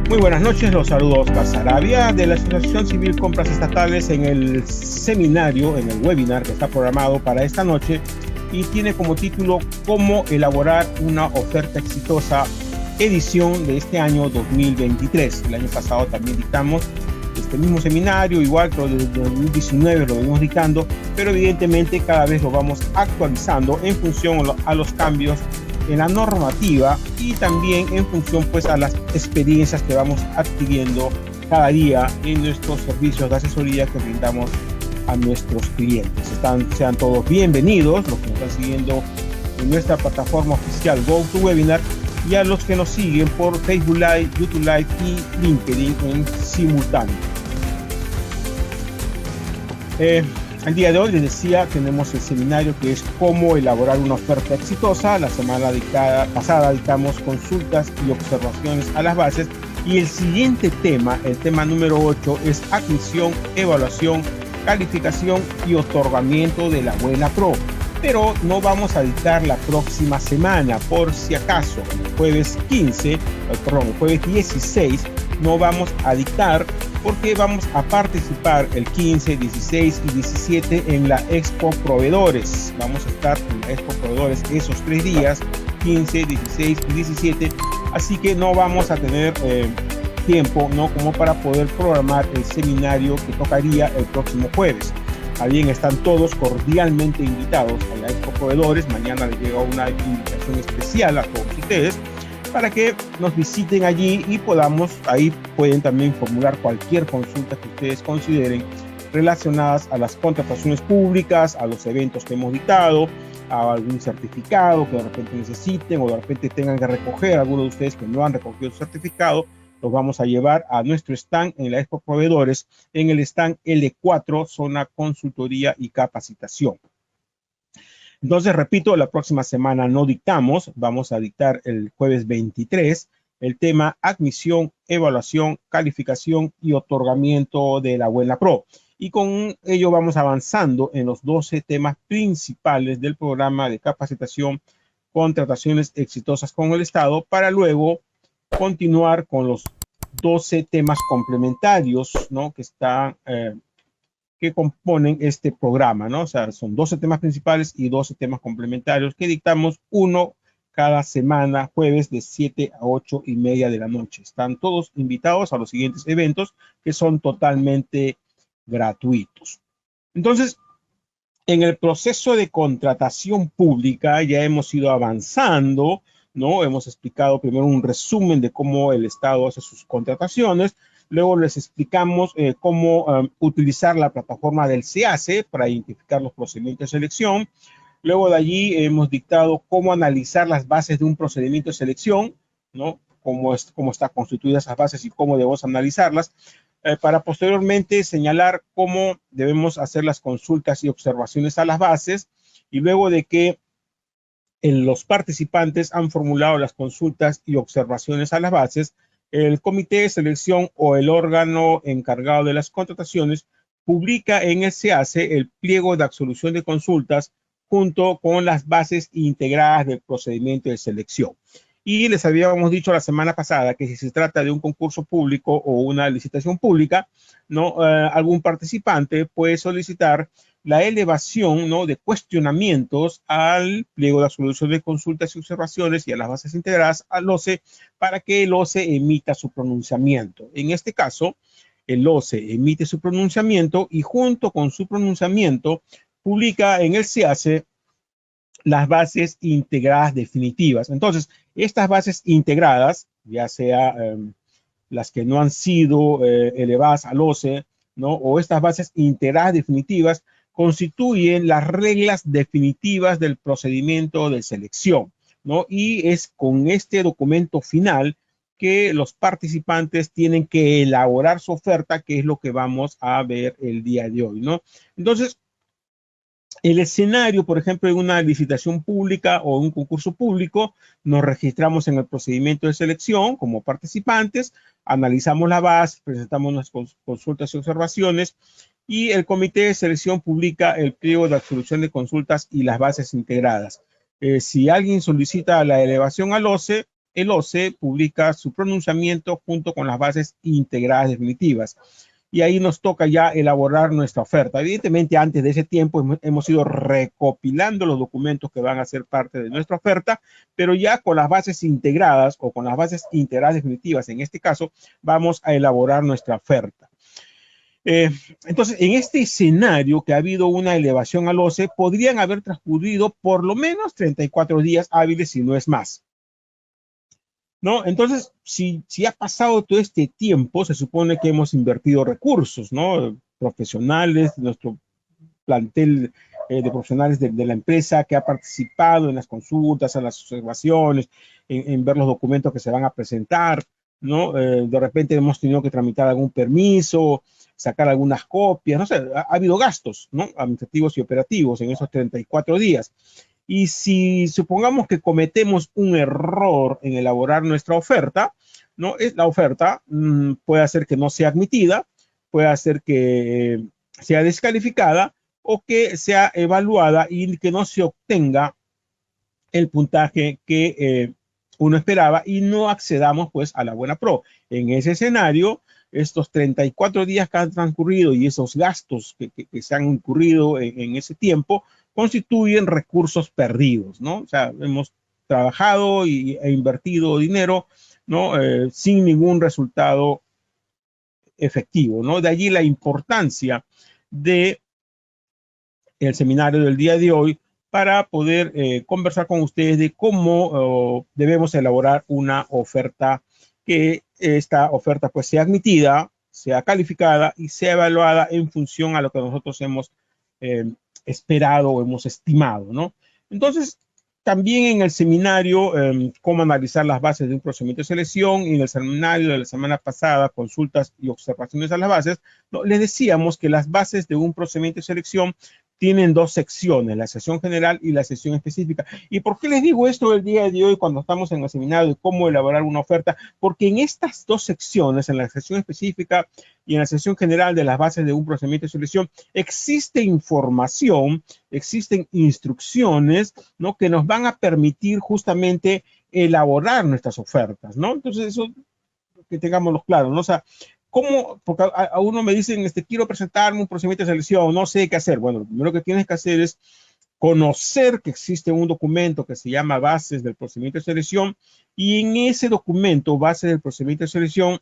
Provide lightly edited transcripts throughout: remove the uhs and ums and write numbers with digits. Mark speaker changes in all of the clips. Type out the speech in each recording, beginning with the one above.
Speaker 1: Muy buenas noches, los saludo Oscar Sarabia de la Asociación Civil Compras Estatales en el seminario, en el webinar que está programado para esta noche y tiene como título Cómo elaborar una oferta exitosa, edición de este año 2023. El año pasado también dictamos este mismo seminario, igual que desde 2019 lo venimos dictando, pero evidentemente cada vez lo vamos actualizando en función a los cambios en la normativa y también en función pues a las experiencias que vamos adquiriendo cada día en nuestros servicios de asesoría que brindamos a nuestros clientes. Sean todos bienvenidos los que nos están siguiendo en nuestra plataforma oficial GoToWebinar y a los que nos siguen por Facebook Live, YouTube Live y LinkedIn en simultáneo. El día de hoy, les decía, tenemos el seminario que es cómo elaborar una oferta exitosa. La semana pasada dictamos consultas y observaciones a las bases. Y el siguiente tema, el tema número 8, es admisión, evaluación, calificación y otorgamiento de la Buena Pro. Pero no vamos a dictar la próxima semana, por si acaso. El jueves 16 no vamos a dictar porque vamos a participar el 15, 16 y 17 en la Expo Proveedores. Vamos a estar en la Expo Proveedores esos 3 días, 15, 16 y 17, así que no vamos a tener tiempo, ¿no?, como para poder programar el seminario que tocaría el próximo jueves. También están todos cordialmente invitados a la Expo Proveedores. Mañana les llega una invitación especial a todos ustedes para que nos visiten allí y ahí pueden también formular cualquier consulta que ustedes consideren relacionadas a las contrataciones públicas, a los eventos que hemos dictado, a algún certificado que de repente necesiten o de repente tengan que recoger. Algunos de ustedes que no han recogido su certificado, los vamos a llevar a nuestro stand en la Expo Proveedores, en el stand L4, zona consultoría y capacitación. Entonces, repito, la próxima semana no dictamos, vamos a dictar el jueves 23, el tema admisión, evaluación, calificación y otorgamiento de la Buena Pro. Y con ello vamos avanzando en los 12 temas principales del programa de capacitación, contrataciones exitosas con el Estado, para luego continuar con los 12 temas complementarios, ¿no?, que componen este programa, ¿no? O sea, son 12 temas principales y 12 temas complementarios que dictamos uno cada semana, jueves de 7 a 8 y media de la noche. Están todos invitados a los siguientes eventos que son totalmente gratuitos. Entonces, en el proceso de contratación pública ya hemos ido avanzando, ¿no? Hemos explicado primero un resumen de cómo el Estado hace sus contrataciones. Luego les explicamos cómo utilizar la plataforma del SEACE para identificar los procedimientos de selección. Luego de allí hemos dictado cómo analizar las bases de un procedimiento de selección, ¿no?, cómo están constituidas esas bases y cómo debemos analizarlas, para posteriormente señalar cómo debemos hacer las consultas y observaciones a las bases. Y luego de que los participantes han formulado las consultas y observaciones a las bases, el comité de selección o el órgano encargado de las contrataciones publica en el SEACE el pliego de absolución de consultas junto con las bases integradas del procedimiento de selección. Y les habíamos dicho la semana pasada que si se trata de un concurso público o una licitación pública, ¿no?, algún participante puede solicitar la elevación, ¿no?, de cuestionamientos al pliego de absolución de consultas y observaciones y a las bases integradas al OCE para que el OCE emita su pronunciamiento. En este caso, el OCE emite su pronunciamiento y junto con su pronunciamiento publica en el SEACE las bases integradas definitivas. Entonces, estas bases integradas, ya sea las que no han sido elevadas al OCE, ¿no?, o estas bases integradas definitivas, constituyen las reglas definitivas del procedimiento de selección, ¿no? Y es con este documento final que los participantes tienen que elaborar su oferta, que es lo que vamos a ver el día de hoy, ¿no? Entonces, el escenario, por ejemplo, en una licitación pública o un concurso público, nos registramos en el procedimiento de selección como participantes, analizamos la base, presentamos las consultas y observaciones y el comité de selección publica el pliego de absolución de consultas y las bases integradas. Si alguien solicita la elevación al OCE, el OCE publica su pronunciamiento junto con las bases integradas definitivas. Y ahí nos toca ya elaborar nuestra oferta. Evidentemente, antes de ese tiempo hemos ido recopilando los documentos que van a ser parte de nuestra oferta, pero ya con las bases integradas o con las bases integradas definitivas, en este caso, vamos a elaborar nuestra oferta. Entonces, en este escenario que ha habido una elevación al OCE, podrían haber transcurrido por lo menos 34 días hábiles, si no es más. ¿No? Entonces, si ha pasado todo este tiempo, se supone que hemos invertido recursos, ¿no? Profesionales, nuestro plantel de profesionales de la empresa que ha participado en las consultas, en las observaciones, en ver los documentos que se van a presentar, ¿no? De repente hemos tenido que tramitar algún permiso, sacar algunas copias, no sé, ha habido gastos, ¿no? Administrativos y operativos en esos 34 días. Y si supongamos que cometemos un error en elaborar nuestra oferta, ¿no? La oferta puede hacer que no sea admitida, puede hacer que sea descalificada o que sea evaluada y que no se obtenga el puntaje que uno esperaba y no accedamos pues a la buena pro. En ese escenario, estos 34 días que han transcurrido y esos gastos que se han incurrido en ese tiempo constituyen recursos perdidos, ¿no? O sea, hemos trabajado e invertido dinero, ¿no? Sin ningún resultado efectivo, ¿no? De allí la importancia de el seminario del día de hoy para poder conversar con ustedes de cómo debemos elaborar una oferta, que esta oferta pues sea admitida, sea calificada y sea evaluada en función a lo que nosotros hemos esperado o hemos estimado, ¿no? Entonces, también en el seminario, cómo analizar las bases de un procedimiento de selección, y en el seminario de la semana pasada, consultas y observaciones a las bases, ¿no? Les decíamos que las bases de un procedimiento de selección tienen dos secciones, la sección general y la sección específica. ¿Y por qué les digo esto el día de hoy cuando estamos en el seminario de cómo elaborar una oferta? Porque en estas dos secciones, en la sección específica y en la sección general de las bases de un procedimiento de selección, existe información, existen instrucciones, ¿no? Que nos van a permitir justamente elaborar nuestras ofertas, ¿no? Entonces, eso que tengámoslo claro, ¿no? O sea, ¿cómo? Porque a uno me dicen, quiero presentarme un procedimiento de selección, no sé qué hacer. Bueno, lo primero que tienes que hacer es conocer que existe un documento que se llama Bases del Procedimiento de Selección, y en ese documento, Bases del Procedimiento de Selección,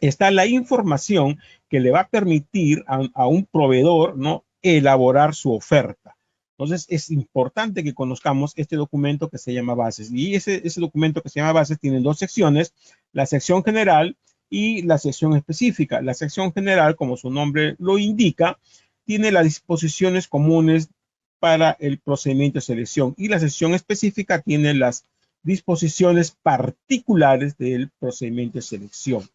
Speaker 1: está la información que le va a permitir a un proveedor, ¿no? Elaborar su oferta. Entonces, es importante que conozcamos este documento que se llama Bases. Y ese documento que se llama Bases tiene dos secciones, la sección general y la sección específica. La sección general, como su nombre lo indica, tiene las disposiciones comunes para el procedimiento de selección, y la sección específica tiene las disposiciones particulares del procedimiento de selección.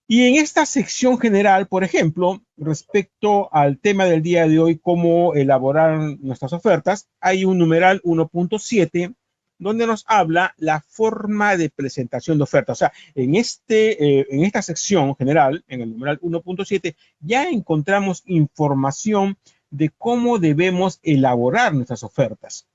Speaker 1: Y en esta sección general, por ejemplo, respecto al tema del día de hoy, cómo elaborar nuestras ofertas, hay un numeral 1.7 donde nos habla la forma de presentación de oferta. O sea, en esta sección general, en el numeral 1.7, ya encontramos información de cómo debemos elaborar nuestras ofertas.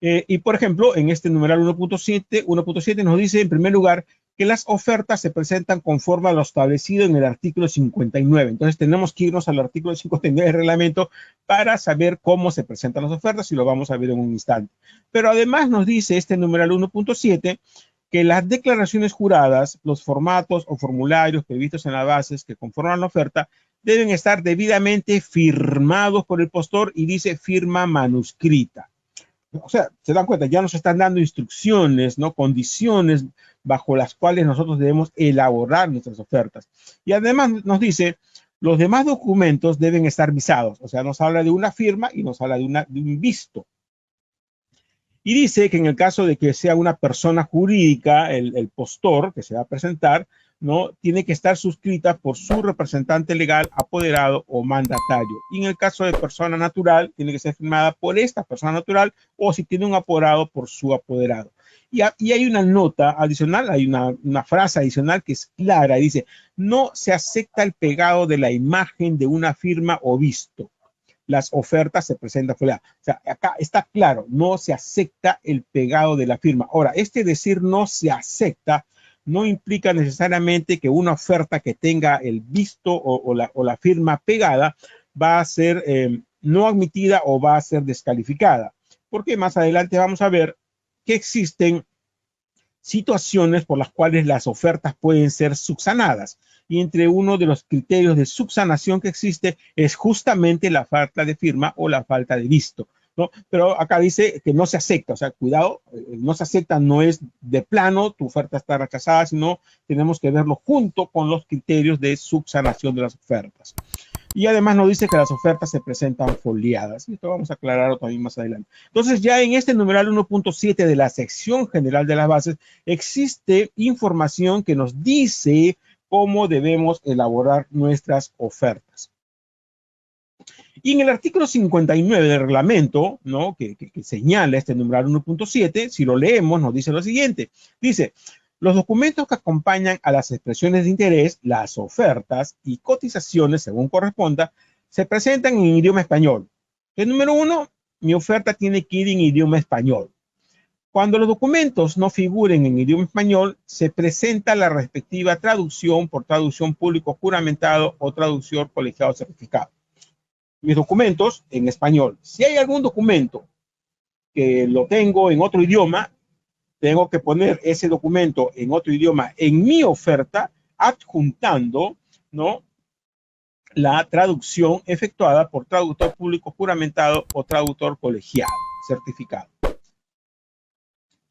Speaker 1: Y por ejemplo, en este numeral 1.7 nos dice en primer lugar que las ofertas se presentan conforme a lo establecido en el artículo 59. Entonces tenemos que irnos al artículo 59 del reglamento para saber cómo se presentan las ofertas, y lo vamos a ver en un instante. Pero además nos dice este numeral 1.7 que las declaraciones juradas, los formatos o formularios previstos en las bases que conforman la oferta, deben estar debidamente firmados por el postor, y dice firma manuscrita. O sea, se dan cuenta, ya nos están dando instrucciones, ¿no? Condiciones bajo las cuales nosotros debemos elaborar nuestras ofertas. Y además nos dice, los demás documentos deben estar visados. O sea, nos habla de una firma y nos habla de un visto. Y dice que en el caso de que sea una persona jurídica, el postor que se va a presentar, ¿no? Tiene que estar suscrita por su representante legal, apoderado o mandatario. Y en el caso de persona natural, tiene que ser firmada por esta persona natural, o si tiene un apoderado, por su apoderado. Y hay una nota adicional, hay una frase adicional que es clara, y dice, no se acepta el pegado de la imagen de una firma o visto. las ofertas se presentan foliadas. O sea, acá está claro, no se acepta el pegado de la firma. Ahora, este decir no se acepta no implica necesariamente que una oferta que tenga el visto o la firma pegada va a ser no admitida o va a ser descalificada. Porque más adelante vamos a ver que existen situaciones por las cuales las ofertas pueden ser subsanadas. Y entre uno de los criterios de subsanación que existe es justamente la falta de firma o la falta de visto, ¿no? Pero acá dice que no se acepta, o sea, cuidado, no se acepta, no es de plano, tu oferta está rechazada, sino tenemos que verlo junto con los criterios de subsanación de las ofertas. Y además nos dice que las ofertas se presentan foliadas. Y esto vamos a aclararlo también más adelante. Entonces, ya en este numeral 1.7 de la sección general de las bases, existe información que nos dice cómo debemos elaborar nuestras ofertas. Y en el artículo 59 del reglamento, ¿no? que señala este numeral 1.7, si lo leemos, nos dice lo siguiente. Dice, los documentos que acompañan a las expresiones de interés, las ofertas y cotizaciones, según corresponda, se presentan en idioma español. El número 1, mi oferta tiene que ir en idioma español. Cuando los documentos no figuren en idioma español, se presenta la respectiva traducción por traducción público juramentado o traductor colegiado certificado. Mis documentos en español. Si hay algún documento que lo tengo en otro idioma, tengo que poner ese documento en otro idioma en mi oferta, adjuntando, ¿no?, la traducción efectuada por traductor público juramentado o traductor colegiado certificado.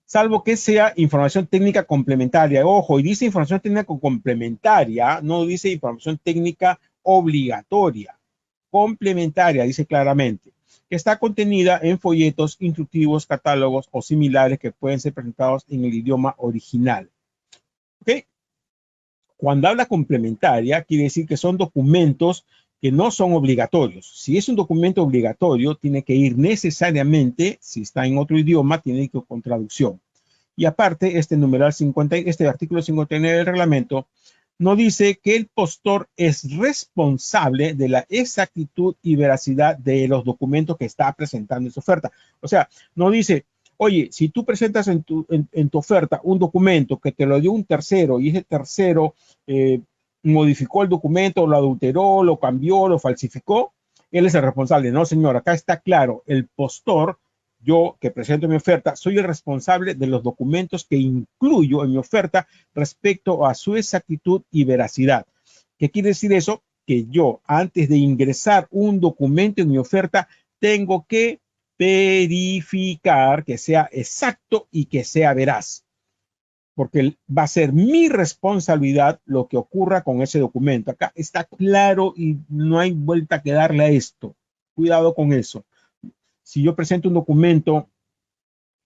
Speaker 1: Salvo que sea información técnica complementaria. Ojo, y dice información técnica complementaria, no dice información técnica obligatoria. Complementaria, dice claramente, que está contenida en folletos, instructivos, catálogos o similares que pueden ser presentados en el idioma original. ¿Ok? Cuando habla complementaria, quiere decir que son documentos que no son obligatorios. Si es un documento obligatorio, tiene que ir necesariamente, si está en otro idioma, tiene que ir con traducción. Y aparte, este artículo 59 del reglamento no dice que el postor es responsable de la exactitud y veracidad de los documentos que está presentando en su oferta. O sea, no dice, oye, si tú presentas en tu oferta un documento que te lo dio un tercero y ese tercero modificó el documento, lo adulteró, lo cambió, lo falsificó, él es el responsable. No, señor, acá está claro, el postor, yo que presento mi oferta, soy el responsable de los documentos que incluyo en mi oferta respecto a su exactitud y veracidad. ¿Qué quiere decir eso? Que yo, antes de ingresar un documento en mi oferta, tengo que verificar que sea exacto y que sea veraz. Porque va a ser mi responsabilidad lo que ocurra con ese documento. Acá está claro y no hay vuelta que darle a esto. Cuidado con eso. Si yo presento un documento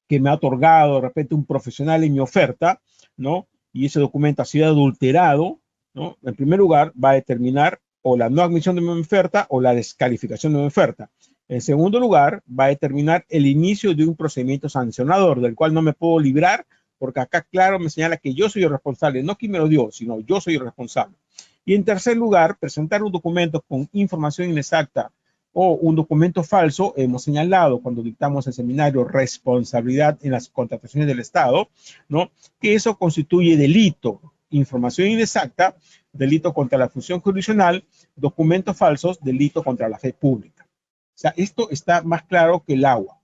Speaker 1: que me ha otorgado de repente un profesional en mi oferta, ¿no?, y ese documento ha sido adulterado, ¿no?, en primer lugar va a determinar o la no admisión de mi oferta o la descalificación de mi oferta. En segundo lugar, va a determinar el inicio de un procedimiento sancionador, del cual no me puedo librar, porque acá claro me señala que yo soy el responsable, no quien me lo dio, sino yo soy el responsable. Y en tercer lugar, presentar un documento con información inexacta o un documento falso, hemos señalado cuando dictamos el seminario responsabilidad en las contrataciones del Estado, ¿no?, que eso constituye delito. Información inexacta, delito contra la función jurisdiccional, documentos falsos, delito contra la fe pública. O sea, esto está más claro que el agua.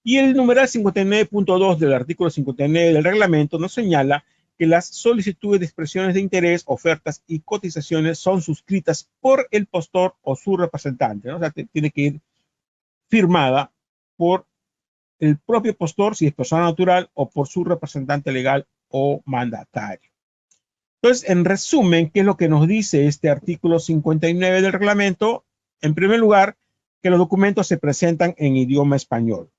Speaker 1: Y el numeral 59.2 del artículo 59 del reglamento nos señala que las solicitudes de expresiones de interés, ofertas y cotizaciones son suscritas por el postor o su representante, ¿no? O sea, tiene que ir firmada por el propio postor, si es persona natural, o por su representante legal o mandatario. Entonces, en resumen, ¿qué es lo que nos dice este artículo 59 del reglamento? En primer lugar, que los documentos se presentan en idioma español.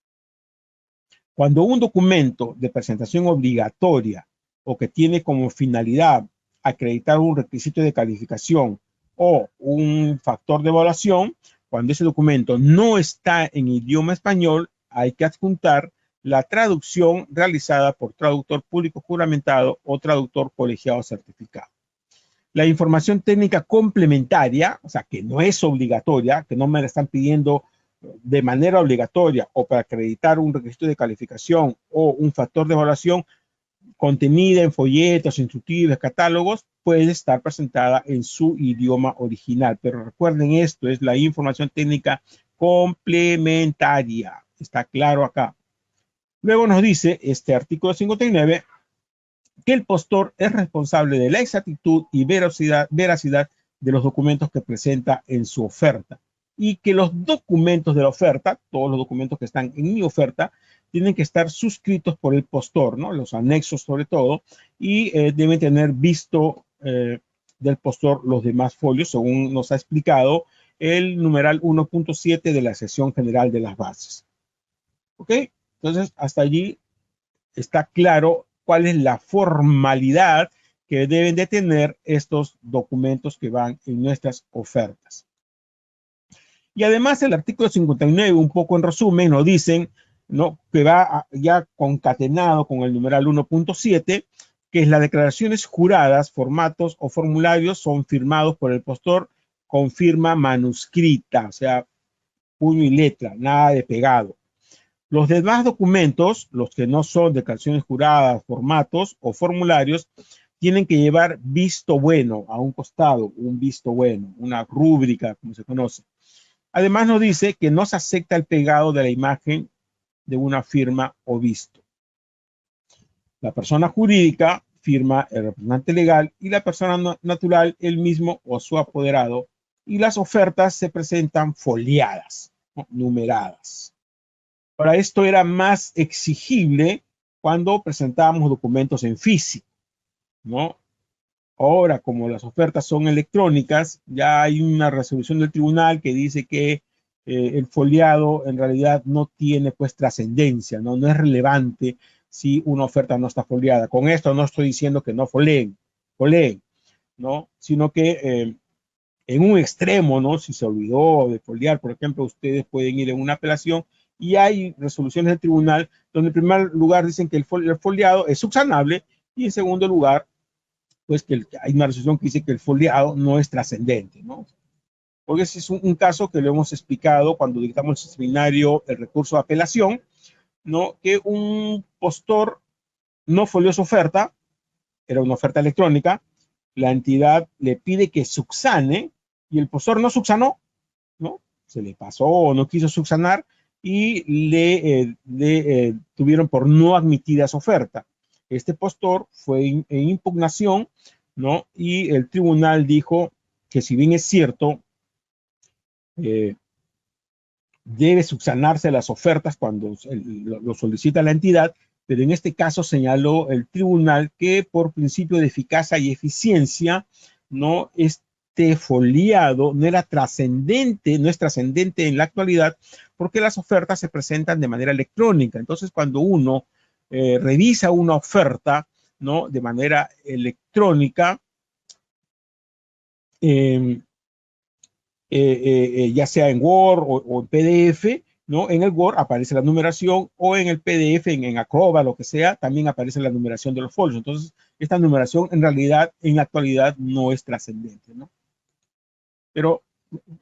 Speaker 1: Cuando un documento de presentación obligatoria o que tiene como finalidad acreditar un requisito de calificación o un factor de evaluación, cuando ese documento no está en idioma español, hay que adjuntar la traducción realizada por traductor público juramentado o traductor colegiado certificado. La información técnica complementaria, o sea, que no es obligatoria, que no me la están pidiendo de manera obligatoria o para acreditar un requisito de calificación o un factor de evaluación, contenida en folletos, instructivos, catálogos, puede estar presentada en su idioma original. Pero recuerden, esto es la información técnica complementaria. Está claro acá. Luego nos dice este artículo 59 que el postor es responsable de la exactitud y veracidad de los documentos que presenta en su oferta y que los documentos de la oferta, todos los documentos que están en mi oferta, tienen que estar suscritos por el postor, ¿no? Los anexos sobre todo, y deben tener visto del postor los demás folios, según nos ha explicado el numeral 1.7 de la sección general de las bases. ¿Ok? Entonces, hasta allí está claro cuál es la formalidad que deben de tener estos documentos que van en nuestras ofertas. Y además el artículo 59, un poco en resumen, nos dicen, ¿no?, que va ya concatenado con el numeral 1.7, que es las declaraciones juradas, formatos o formularios son firmados por el postor con firma manuscrita, o sea, puño y letra, nada de pegado. Los demás documentos, los que no son declaraciones juradas, formatos o formularios, tienen que llevar visto bueno a un costado, un visto bueno, una rúbrica, como se conoce. Además nos dice que no se acepta el pegado de la imagen de una firma o visto. La persona jurídica firma el representante legal y la persona natural el mismo o su apoderado, y las ofertas se presentan foliadas, ¿no?, numeradas. Para esto era más exigible cuando presentábamos documentos en físico, ¿no? Ahora, como las ofertas son electrónicas, ya hay una resolución del tribunal que dice que el foliado en realidad no tiene pues trascendencia, ¿no? No es relevante si una oferta no está foliada. Con esto no estoy diciendo que no foleen, ¿no? Sino que en un extremo, ¿no? Si se olvidó de foliar, por ejemplo, ustedes pueden ir en una apelación y hay resoluciones del tribunal donde en primer lugar dicen que el foliado es subsanable y en segundo lugar, pues que hay una resolución que dice que el foliado no es trascendente, ¿no? Porque ese es un caso que lo hemos explicado cuando dictamos el seminario el recurso de apelación, ¿no? Que un postor no folió su oferta, era una oferta electrónica, la entidad le pide que subsane y el postor no subsanó, ¿no? Se le pasó o no quiso subsanar y le tuvieron por no admitida esa oferta. Este postor fue en impugnación, ¿no? Y el tribunal dijo que si bien es cierto, debe subsanarse las ofertas cuando lo solicita la entidad, pero en este caso señaló el tribunal que por principio de eficacia y eficiencia, ¿no?, este foliado no era trascendente, no es trascendente en la actualidad, porque las ofertas se presentan de manera electrónica. Entonces, cuando uno revisa una oferta, ¿no?, de manera electrónica, ya sea en Word o en PDF, ¿no? En el Word aparece la numeración o en el PDF, en Acrobat, lo que sea, también aparece la numeración de los folios. Entonces, esta numeración en realidad, en la actualidad, no es trascendente, ¿no? Pero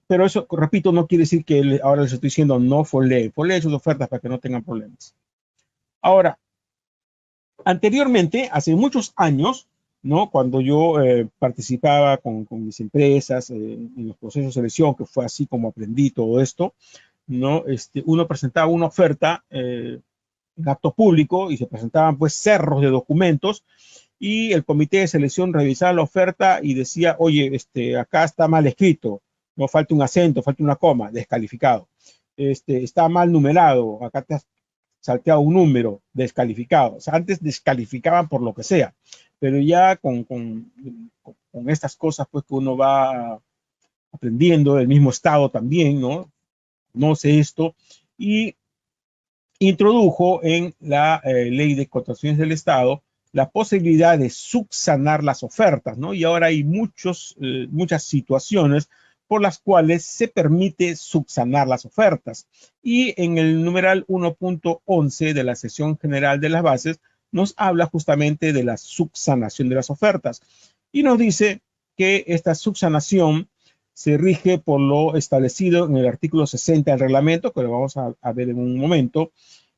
Speaker 1: eso, repito, no quiere decir que ahora les estoy diciendo no foleen sus ofertas para que no tengan problemas. Ahora, anteriormente, hace muchos años, ¿no?, cuando yo participaba con mis empresas en los procesos de selección, que fue así como aprendí todo esto, ¿no? Uno presentaba una oferta en acto público y se presentaban pues cerros de documentos y el comité de selección revisaba la oferta y decía, oye, acá está mal escrito, no falta un acento, falta una coma, descalificado. Está mal numerado, acá te has salteado un número, descalificado. O sea, antes descalificaban por lo que sea, pero ya con estas cosas pues que uno va aprendiendo, del mismo estado también, ¿no? No sé esto, y introdujo en la ley de contrataciones del Estado la posibilidad de subsanar las ofertas, ¿no? Y ahora hay muchas situaciones por las cuales se permite subsanar las ofertas. Y en el numeral 1.11 de la sección general de las bases nos habla justamente de la subsanación de las ofertas. Y nos dice que esta subsanación se rige por lo establecido en el artículo 60 del reglamento, que lo vamos a ver en un momento,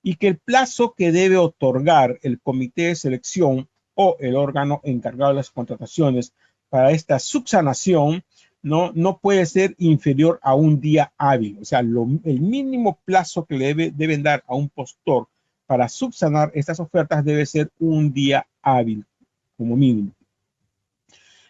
Speaker 1: y que el plazo que debe otorgar el comité de selección o el órgano encargado de las contrataciones para esta subsanación no puede ser inferior a un día hábil. O sea, el mínimo plazo que le deben dar a un postor para subsanar estas ofertas debe ser un día hábil, como mínimo.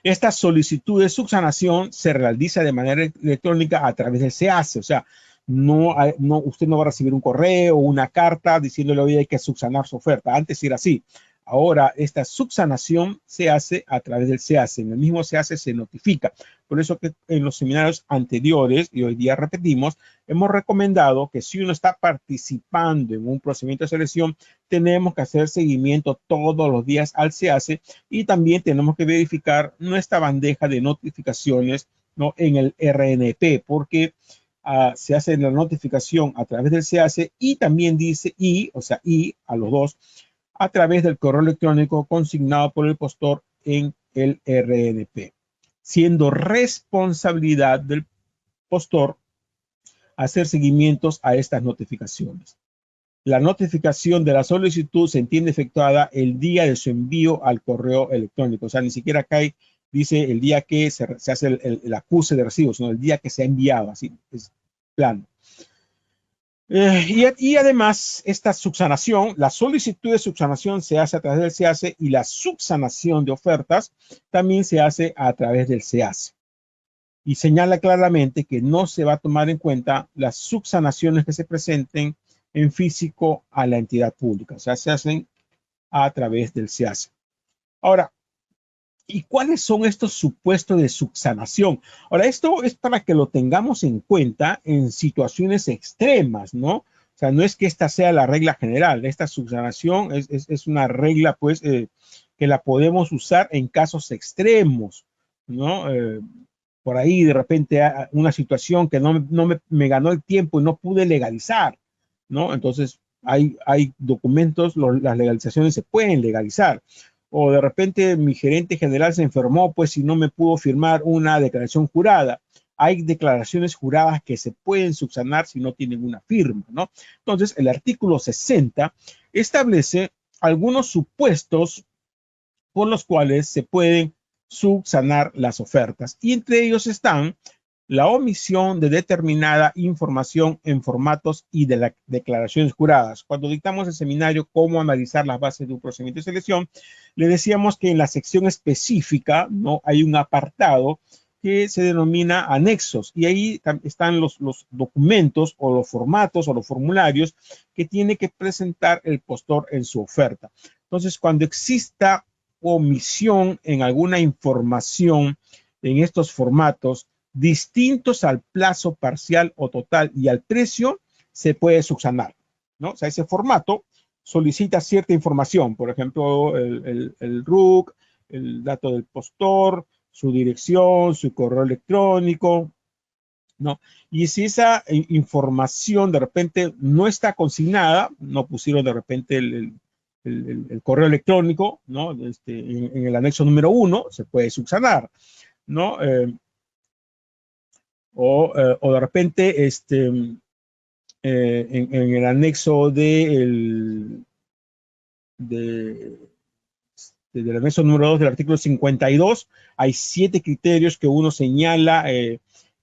Speaker 1: Esta solicitud de subsanación se realiza de manera electrónica a través del SEACE. O sea, usted no va a recibir un correo o una carta diciéndole, oye, hay que subsanar su oferta. Antes era así. Ahora, esta subsanación se hace a través del SEACE. En el mismo SEACE se notifica. Por eso que en los seminarios anteriores, y hoy día repetimos, hemos recomendado que si uno está participando en un procedimiento de selección, tenemos que hacer seguimiento todos los días al SEACE y también tenemos que verificar nuestra bandeja de notificaciones, ¿no?, en el RNP, porque se hace la notificación a través del SEACE y también dice I a los dos, a través del correo electrónico consignado por el postor en el RNP, siendo responsabilidad del postor hacer seguimientos a estas notificaciones. La notificación de la solicitud se entiende efectuada el día de su envío al correo electrónico. O sea, ni siquiera acá dice el día que se hace el acuse de recibo, sino el día que se ha enviado, así es plano. Y además, esta subsanación, la solicitud de subsanación se hace a través del SEACE y la subsanación de ofertas también se hace a través del SEACE. Y señala claramente que no se va a tomar en cuenta las subsanaciones que se presenten en físico a la entidad pública. O sea, se hacen a través del SEACE. Ahora, ¿y cuáles son estos supuestos de subsanación? Ahora, esto es para que lo tengamos en cuenta en situaciones extremas, ¿no? O sea, no es que esta sea la regla general. Esta subsanación es una regla, pues, que la podemos usar en casos extremos, ¿no? Por ahí, de repente, una situación que no me ganó el tiempo y no pude legalizar, ¿no? Entonces, hay documentos, las legalizaciones se pueden legalizar. O de repente mi gerente general se enfermó, pues si no me pudo firmar una declaración jurada. Hay declaraciones juradas que se pueden subsanar si no tienen una firma, ¿no? Entonces, el artículo 60 establece algunos supuestos por los cuales se pueden subsanar las ofertas. Y entre ellos están la omisión de determinada información en formatos y de las declaraciones juradas. Cuando dictamos el seminario Cómo analizar las bases de un procedimiento de selección, le decíamos que en la sección específica, ¿no?, hay un apartado que se denomina anexos y ahí están los documentos o los formatos o los formularios que tiene que presentar el postor en su oferta. Entonces, cuando exista omisión en alguna información en estos formatos, distintos al plazo parcial o total y al precio, se puede subsanar, ¿no? O sea, ese formato solicita cierta información, por ejemplo, el RUC, el dato del postor, su dirección, su correo electrónico, ¿no? Y si esa información de repente no está consignada, no pusieron de repente el correo electrónico, ¿no? En el anexo número 1, se puede subsanar, ¿no? O de repente en el anexo del anexo número 2 del artículo 52 hay 7 criterios que uno señala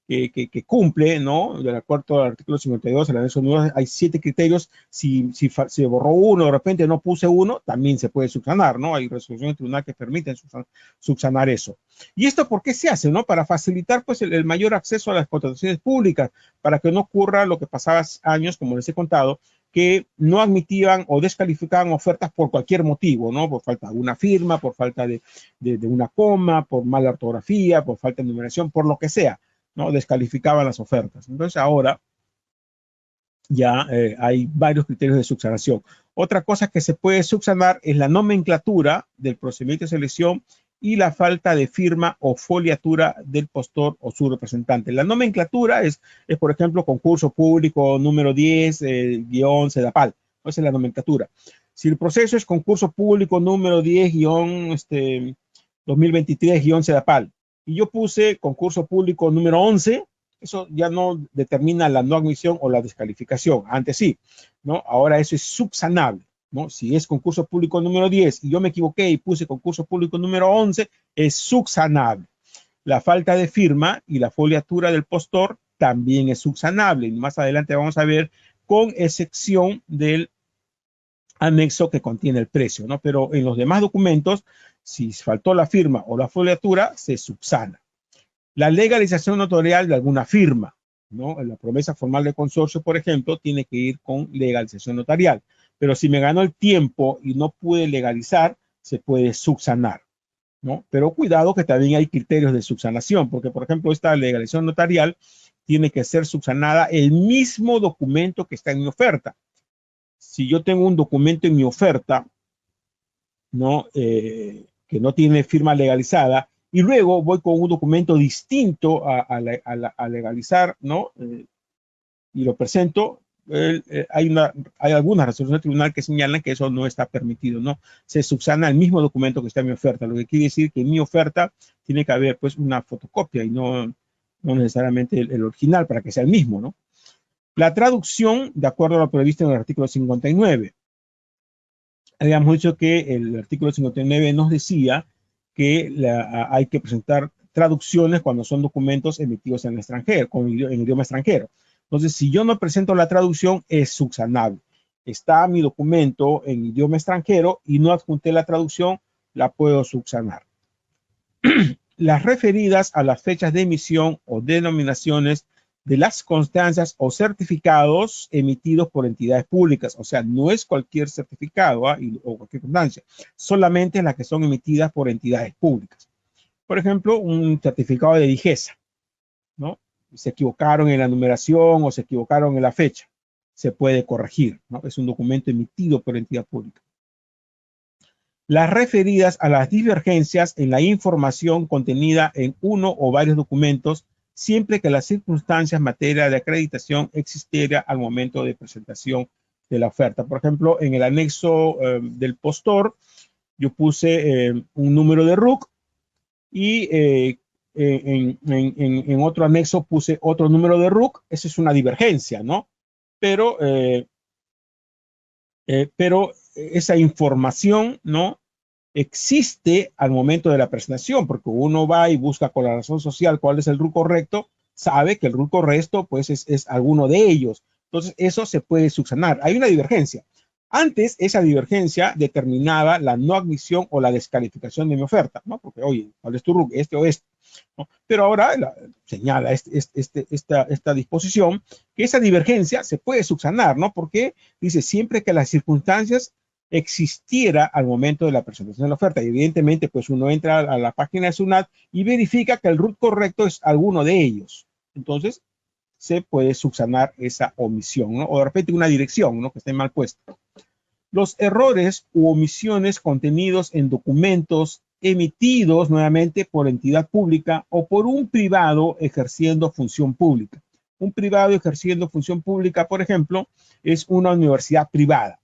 Speaker 1: que cumple, ¿no? De acuerdo al artículo 52, el anexo número 2, hay 7 criterios. Si se borró uno, de repente no puse uno, también se puede subsanar, ¿no? Hay resoluciones del tribunal que permiten subsanar eso. ¿Y esto por qué se hace, no? Para facilitar, pues, el mayor acceso a las contrataciones públicas, para que no ocurra lo que pasaba hace años, como les he contado, que no admitían o descalificaban ofertas por cualquier motivo, ¿no? Por falta de una firma, por falta de una coma, por mala ortografía, por falta de numeración, por lo que sea, ¿no? Descalificaban las ofertas. Entonces ahora ya hay varios criterios de subsanación. Otra cosa que se puede subsanar es la nomenclatura del procedimiento de selección y la falta de firma o foliatura del postor o su representante. La nomenclatura es por ejemplo, concurso público número 10, guión CEDAPAL. Esa es la nomenclatura. Si el proceso es concurso público número 10, 2023, CEDAPAL, y yo puse concurso público número 11, eso ya no determina la no admisión o la descalificación. Antes sí, ¿no? Ahora eso es subsanable, ¿no? Si es concurso público número 10 y yo me equivoqué y puse concurso público número 11, es subsanable. La falta de firma y la foliatura del postor también es subsanable. Y más adelante vamos a ver, con excepción del anexo que contiene el precio, ¿no? Pero en los demás documentos, si faltó la firma o la foliatura, se subsana. La legalización notarial de alguna firma, ¿no? La promesa formal de consorcio, por ejemplo, tiene que ir con legalización notarial. Pero si me ganó el tiempo y no pude legalizar, se puede subsanar, ¿no? Pero cuidado que también hay criterios de subsanación, porque, por ejemplo, esta legalización notarial tiene que ser subsanada el mismo documento que está en mi oferta. Si yo tengo un documento en mi oferta, ¿no? Que no tiene firma legalizada, y luego voy con un documento distinto a legalizar, ¿no? Y lo presento, hay algunas resoluciones del tribunal que señalan que eso no está permitido, ¿no? Se subsana el mismo documento que está en mi oferta, lo que quiere decir que en mi oferta tiene que haber, pues, una fotocopia y no necesariamente el original para que sea el mismo, ¿no? La traducción, de acuerdo a lo previsto en el artículo 59. Habíamos dicho que el artículo 59 nos decía que hay que presentar traducciones cuando son documentos emitidos en el extranjero, en idioma extranjero. Entonces, si yo no presento la traducción, es subsanable. Está mi documento en idioma extranjero y no adjunté la traducción, la puedo subsanar. Las referidas a las fechas de emisión o denominaciones de las constancias o certificados emitidos por entidades públicas. O sea, no es cualquier certificado o cualquier constancia, solamente las que son emitidas por entidades públicas. Por ejemplo, un certificado de Digesa, ¿no? Se equivocaron en la numeración o se equivocaron en la fecha. Se puede corregir, ¿no? Es un documento emitido por entidad pública. Las referidas a las divergencias en la información contenida en uno o varios documentos, siempre que las circunstancias en materia de acreditación existiera al momento de presentación de la oferta. Por ejemplo, en el anexo del postor, yo puse un número de RUC y en otro anexo puse otro número de RUC. Esa es una divergencia, ¿no? Pero esa información, ¿no?, existe al momento de la presentación, porque uno va y busca con la razón social cuál es el RUC correcto, sabe que el RUC correcto, pues, es alguno de ellos. Entonces, eso se puede subsanar. Hay una divergencia. Antes, esa divergencia determinaba la no admisión o la descalificación de mi oferta, ¿no? Porque, oye, ¿cuál es tu RUC? Este o este, ¿no? Pero ahora señala esta disposición que esa divergencia se puede subsanar, ¿no? Porque dice siempre que las circunstancias existiera al momento de la presentación de la oferta. Y evidentemente, pues uno entra a la página de SUNAT y verifica que el RUT correcto es alguno de ellos. Entonces, se puede subsanar esa omisión, ¿no? O de repente una dirección, ¿no?, que esté mal puesta. Los errores u omisiones contenidos en documentos emitidos nuevamente por entidad pública o por un privado ejerciendo función pública. Un privado ejerciendo función pública, por ejemplo, es una universidad privada.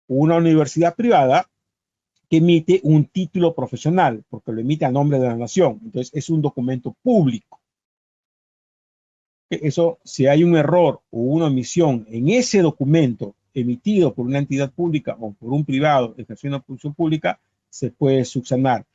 Speaker 1: Una universidad privada que emite un título profesional, porque lo emite a nombre de la nación. Entonces, es un documento público. Eso, si hay un error o una omisión en ese documento emitido por una entidad pública o por un privado ejerciendo función pública, se puede subsanar.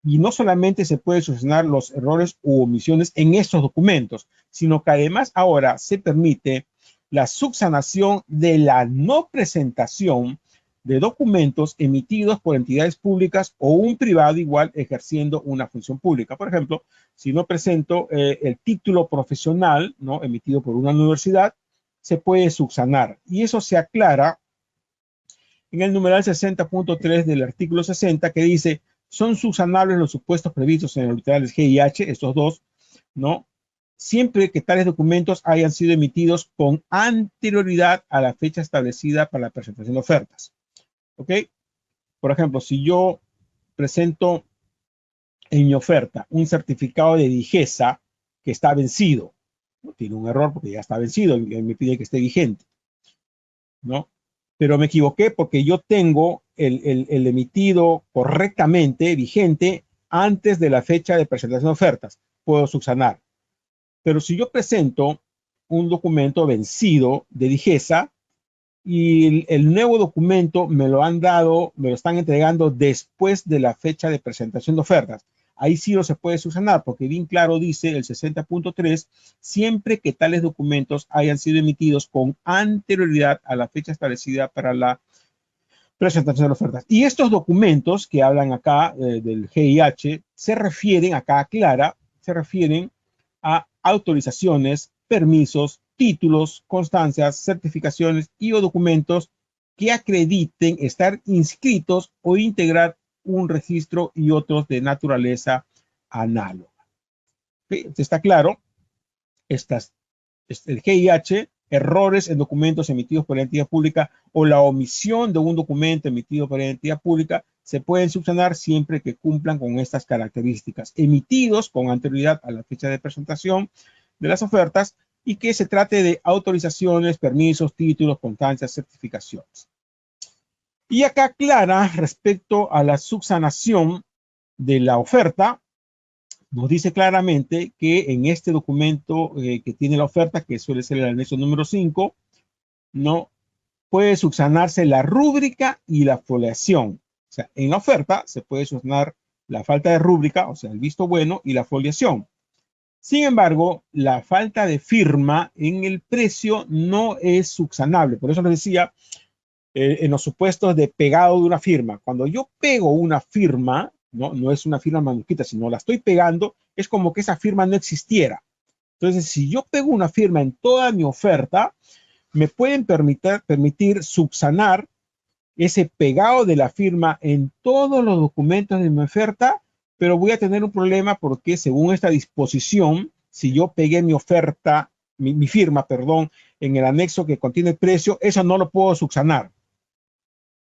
Speaker 1: Y no solamente se puede subsanar los errores u omisiones en esos documentos, sino que además ahora se permite la subsanación de la no presentación de documentos emitidos por entidades públicas o un privado igual ejerciendo una función pública. Por ejemplo, si no presento el título profesional, ¿no?, emitido por una universidad, se puede subsanar. Y eso se aclara en el numeral 60.3 del artículo 60, que dice: son subsanables los supuestos previstos en los literales G y H, estos dos, ¿no?, siempre que tales documentos hayan sido emitidos con anterioridad a la fecha establecida para la presentación de ofertas. ¿Ok? Por ejemplo, si yo presento en mi oferta un certificado de Digesa que está vencido, ¿no?, tiene un error porque ya está vencido y me pide que esté vigente, ¿no? Pero me equivoqué porque yo tengo el emitido correctamente vigente antes de la fecha de presentación de ofertas, puedo subsanar. Pero si yo presento un documento vencido de Digesa y el nuevo documento me lo están entregando después de la fecha de presentación de ofertas, ahí sí no se puede subsanar, porque bien claro dice el 60.3, siempre que tales documentos hayan sido emitidos con anterioridad a la fecha establecida para la presentación de ofertas. Y estos documentos que hablan acá del GIH se refieren, acá aclara, se refieren a autorizaciones, permisos, títulos, constancias, certificaciones y o documentos que acrediten estar inscritos o integrar un registro y otros de naturaleza análoga. ¿Sí? ¿Está claro? El GIH, errores en documentos emitidos por la entidad pública o la omisión de un documento emitido por la entidad pública se pueden subsanar siempre que cumplan con estas características, emitidos con anterioridad a la fecha de presentación de las ofertas y que se trate de autorizaciones, permisos, títulos, constancias, certificaciones. Y acá aclara respecto a la subsanación de la oferta, nos dice claramente que en este documento que tiene la oferta, que suele ser el anexo número 5, no puede subsanarse la rúbrica y la foliación. O sea, en la oferta se puede subsanar la falta de rúbrica, o sea, el visto bueno y la foliación. Sin embargo, la falta de firma en el precio no es subsanable. Por eso les decía, en los supuestos de pegado de una firma, cuando yo pego una firma, no es una firma manuscrita, sino la estoy pegando, es como que esa firma no existiera. Entonces, si yo pego una firma en toda mi oferta, me pueden permitir subsanar ese pegado de la firma en todos los documentos de mi oferta, pero voy a tener un problema porque según esta disposición, si yo pegué mi oferta, mi firma, perdón, en el anexo que contiene el precio, eso no lo puedo subsanar.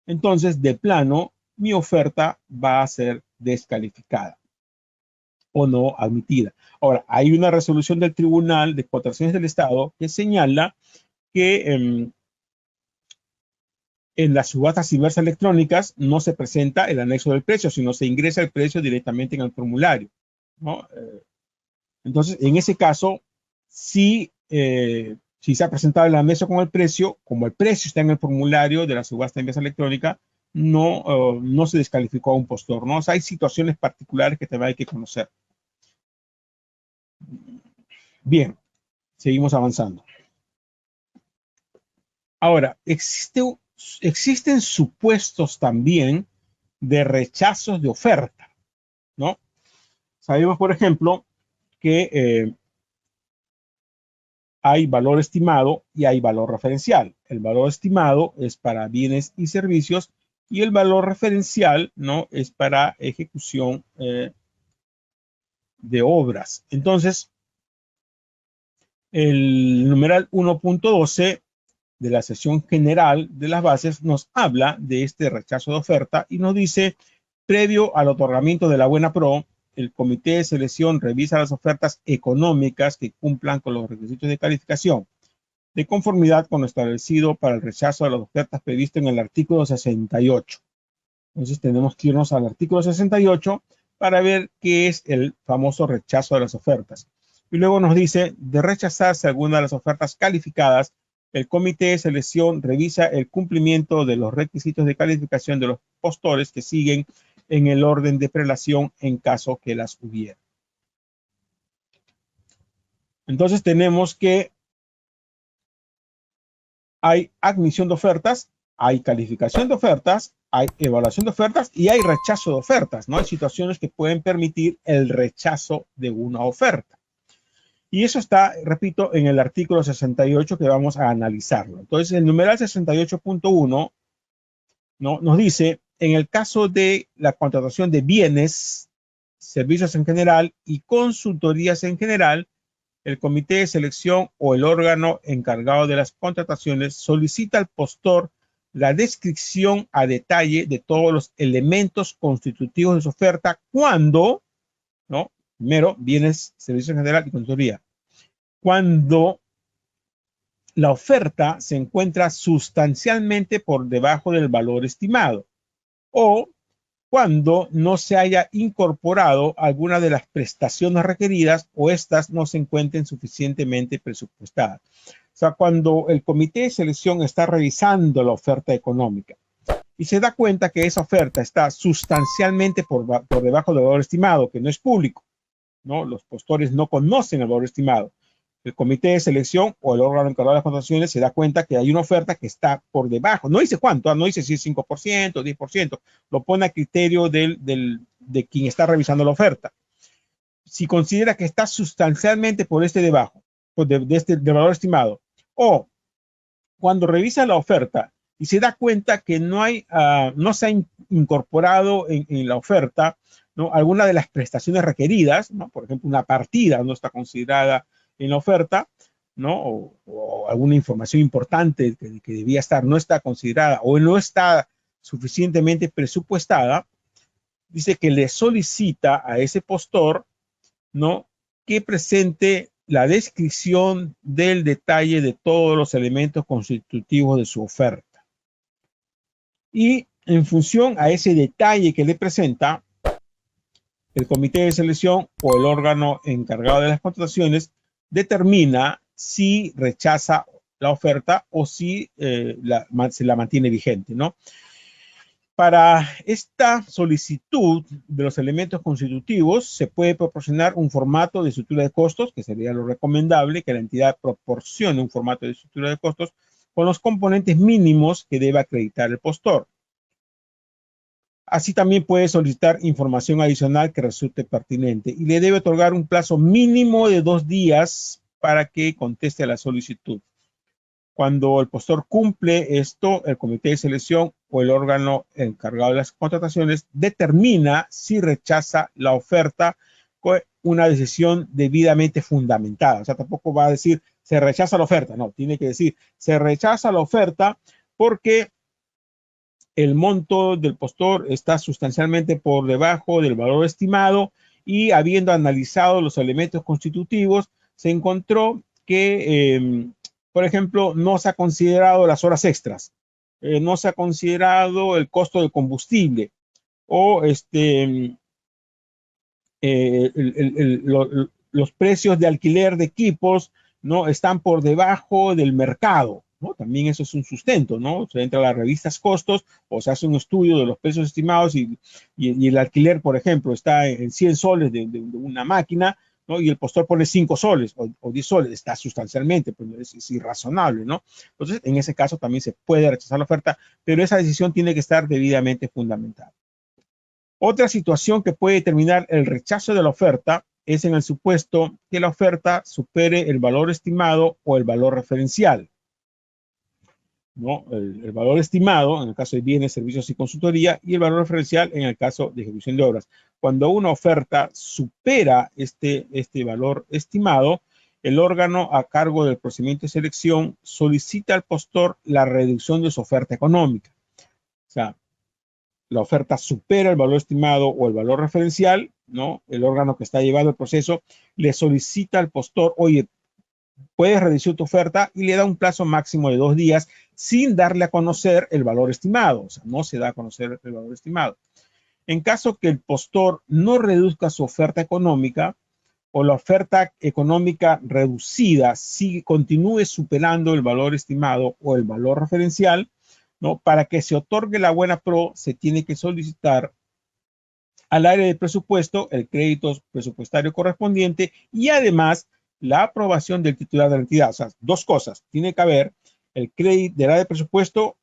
Speaker 1: Entonces, de plano, mi oferta va a ser descalificada o no admitida. Ahora, hay una resolución del Tribunal de Exportaciones del Estado que señala que en las subastas inversas electrónicas no se presenta el anexo del precio, sino se ingresa el precio directamente en el formulario, ¿no? Entonces, en ese caso, si se ha presentado el anexo con el precio, como el precio está en el formulario de la subasta inversa electrónica, no se descalificó a un postor, ¿no? O sea, hay situaciones particulares que también hay que conocer. Bien, seguimos avanzando. Ahora, existen supuestos también de rechazos de oferta, ¿no? Sabemos, por ejemplo, que hay valor estimado y hay valor referencial. El valor estimado es para bienes y servicios y el valor referencial, ¿no?, es para ejecución de obras. Entonces, el numeral 1.12 de la sección general de las bases nos habla de este rechazo de oferta y nos dice, previo al otorgamiento de la buena pro, el comité de selección revisa las ofertas económicas que cumplan con los requisitos de calificación, de conformidad con lo establecido para el rechazo de las ofertas previsto en el artículo 68. Entonces tenemos que irnos al artículo 68 para ver qué es el famoso rechazo de las ofertas. Y luego nos dice, de rechazarse alguna de las ofertas calificadas, el comité de selección revisa el cumplimiento de los requisitos de calificación de los postores que siguen en el orden de prelación en caso que las hubiera. Entonces tenemos que hay admisión de ofertas, hay calificación de ofertas, hay evaluación de ofertas y hay rechazo de ofertas, ¿no? Hay situaciones que pueden permitir el rechazo de una oferta. Y eso está, repito, en el artículo 68 que vamos a analizarlo. Entonces, el numeral 68.1, ¿no?, nos dice, en el caso de la contratación de bienes, servicios en general y consultorías en general, el comité de selección o el órgano encargado de las contrataciones solicita al postor la descripción a detalle de todos los elementos constitutivos de su oferta cuando, ¿no?, primero, bienes, servicios en general y consultoría, cuando la oferta se encuentra sustancialmente por debajo del valor estimado o cuando no se haya incorporado alguna de las prestaciones requeridas o éstas no se encuentren suficientemente presupuestadas. O sea, cuando el comité de selección está revisando la oferta económica y se da cuenta que esa oferta está sustancialmente por debajo del valor estimado, que no es público, ¿no? Los postores no conocen el valor estimado. El comité de selección o el órgano encargado de las contrataciones se da cuenta que hay una oferta que está por debajo. No dice cuánto, no dice si es 5%, 10%, lo pone a criterio de quien está revisando la oferta. Si considera que está sustancialmente por debajo, del valor estimado, o cuando revisa la oferta y se da cuenta que no se ha incorporado en la oferta, ¿no?, alguna de las prestaciones requeridas, ¿no? Por ejemplo, una partida no está considerada en la oferta, ¿no? O alguna información importante que debía estar, no está considerada o no está suficientemente presupuestada, dice que le solicita a ese postor, ¿no?, que presente la descripción del detalle de todos los elementos constitutivos de su oferta. Y en función a ese detalle que le presenta, el comité de selección o el órgano encargado de las contrataciones determina si rechaza la oferta o si se la mantiene vigente, ¿no? Para esta solicitud de los elementos constitutivos se puede proporcionar un formato de estructura de costos, que sería lo recomendable, que la entidad proporcione un formato de estructura de costos con los componentes mínimos que debe acreditar el postor. Así también puede solicitar información adicional que resulte pertinente y le debe otorgar un plazo mínimo de 2 días para que conteste a la solicitud. Cuando el postor cumple esto, el comité de selección o el órgano encargado de las contrataciones determina si rechaza la oferta con una decisión debidamente fundamentada. O sea, tampoco va a decir se rechaza la oferta, no, tiene que decir se rechaza la oferta porque el monto del postor está sustancialmente por debajo del valor estimado y habiendo analizado los elementos constitutivos, se encontró que, por ejemplo, no se ha considerado las horas extras, no se ha considerado el costo del combustible o los precios de alquiler de equipos no están por debajo del mercado, ¿no? También eso es un sustento, ¿no? Se entra a las revistas costos o se hace un estudio de los precios estimados y el alquiler, por ejemplo, está en 100 soles de una máquina, ¿no? Y el postor pone 5 soles o 10 soles, está sustancialmente, pues es irrazonable, ¿no? Entonces, en ese caso también se puede rechazar la oferta, pero esa decisión tiene que estar debidamente fundamentada. Otra situación que puede determinar el rechazo de la oferta es en el supuesto que la oferta supere el valor estimado o el valor referencial, ¿no? El valor estimado en el caso de bienes, servicios y consultoría y el valor referencial en el caso de ejecución de obras. Cuando una oferta supera este valor estimado, el órgano a cargo del procedimiento de selección solicita al postor la reducción de su oferta económica. O sea, la oferta supera el valor estimado o el valor referencial, ¿no? El órgano que está llevando el proceso le solicita al postor, oye, puedes reducir tu oferta y le da un plazo máximo de 2 días sin darle a conocer el valor estimado. O sea, no se da a conocer el valor estimado. En caso que el postor no reduzca su oferta económica o la oferta económica reducida continúe superando el valor estimado o el valor referencial, ¿no? Para que se otorgue la buena pro, se tiene que solicitar al área de presupuesto el crédito presupuestario correspondiente y además la aprobación del titular de la entidad. O sea, 2 cosas. Tiene que haber el crédito del área de presupuesto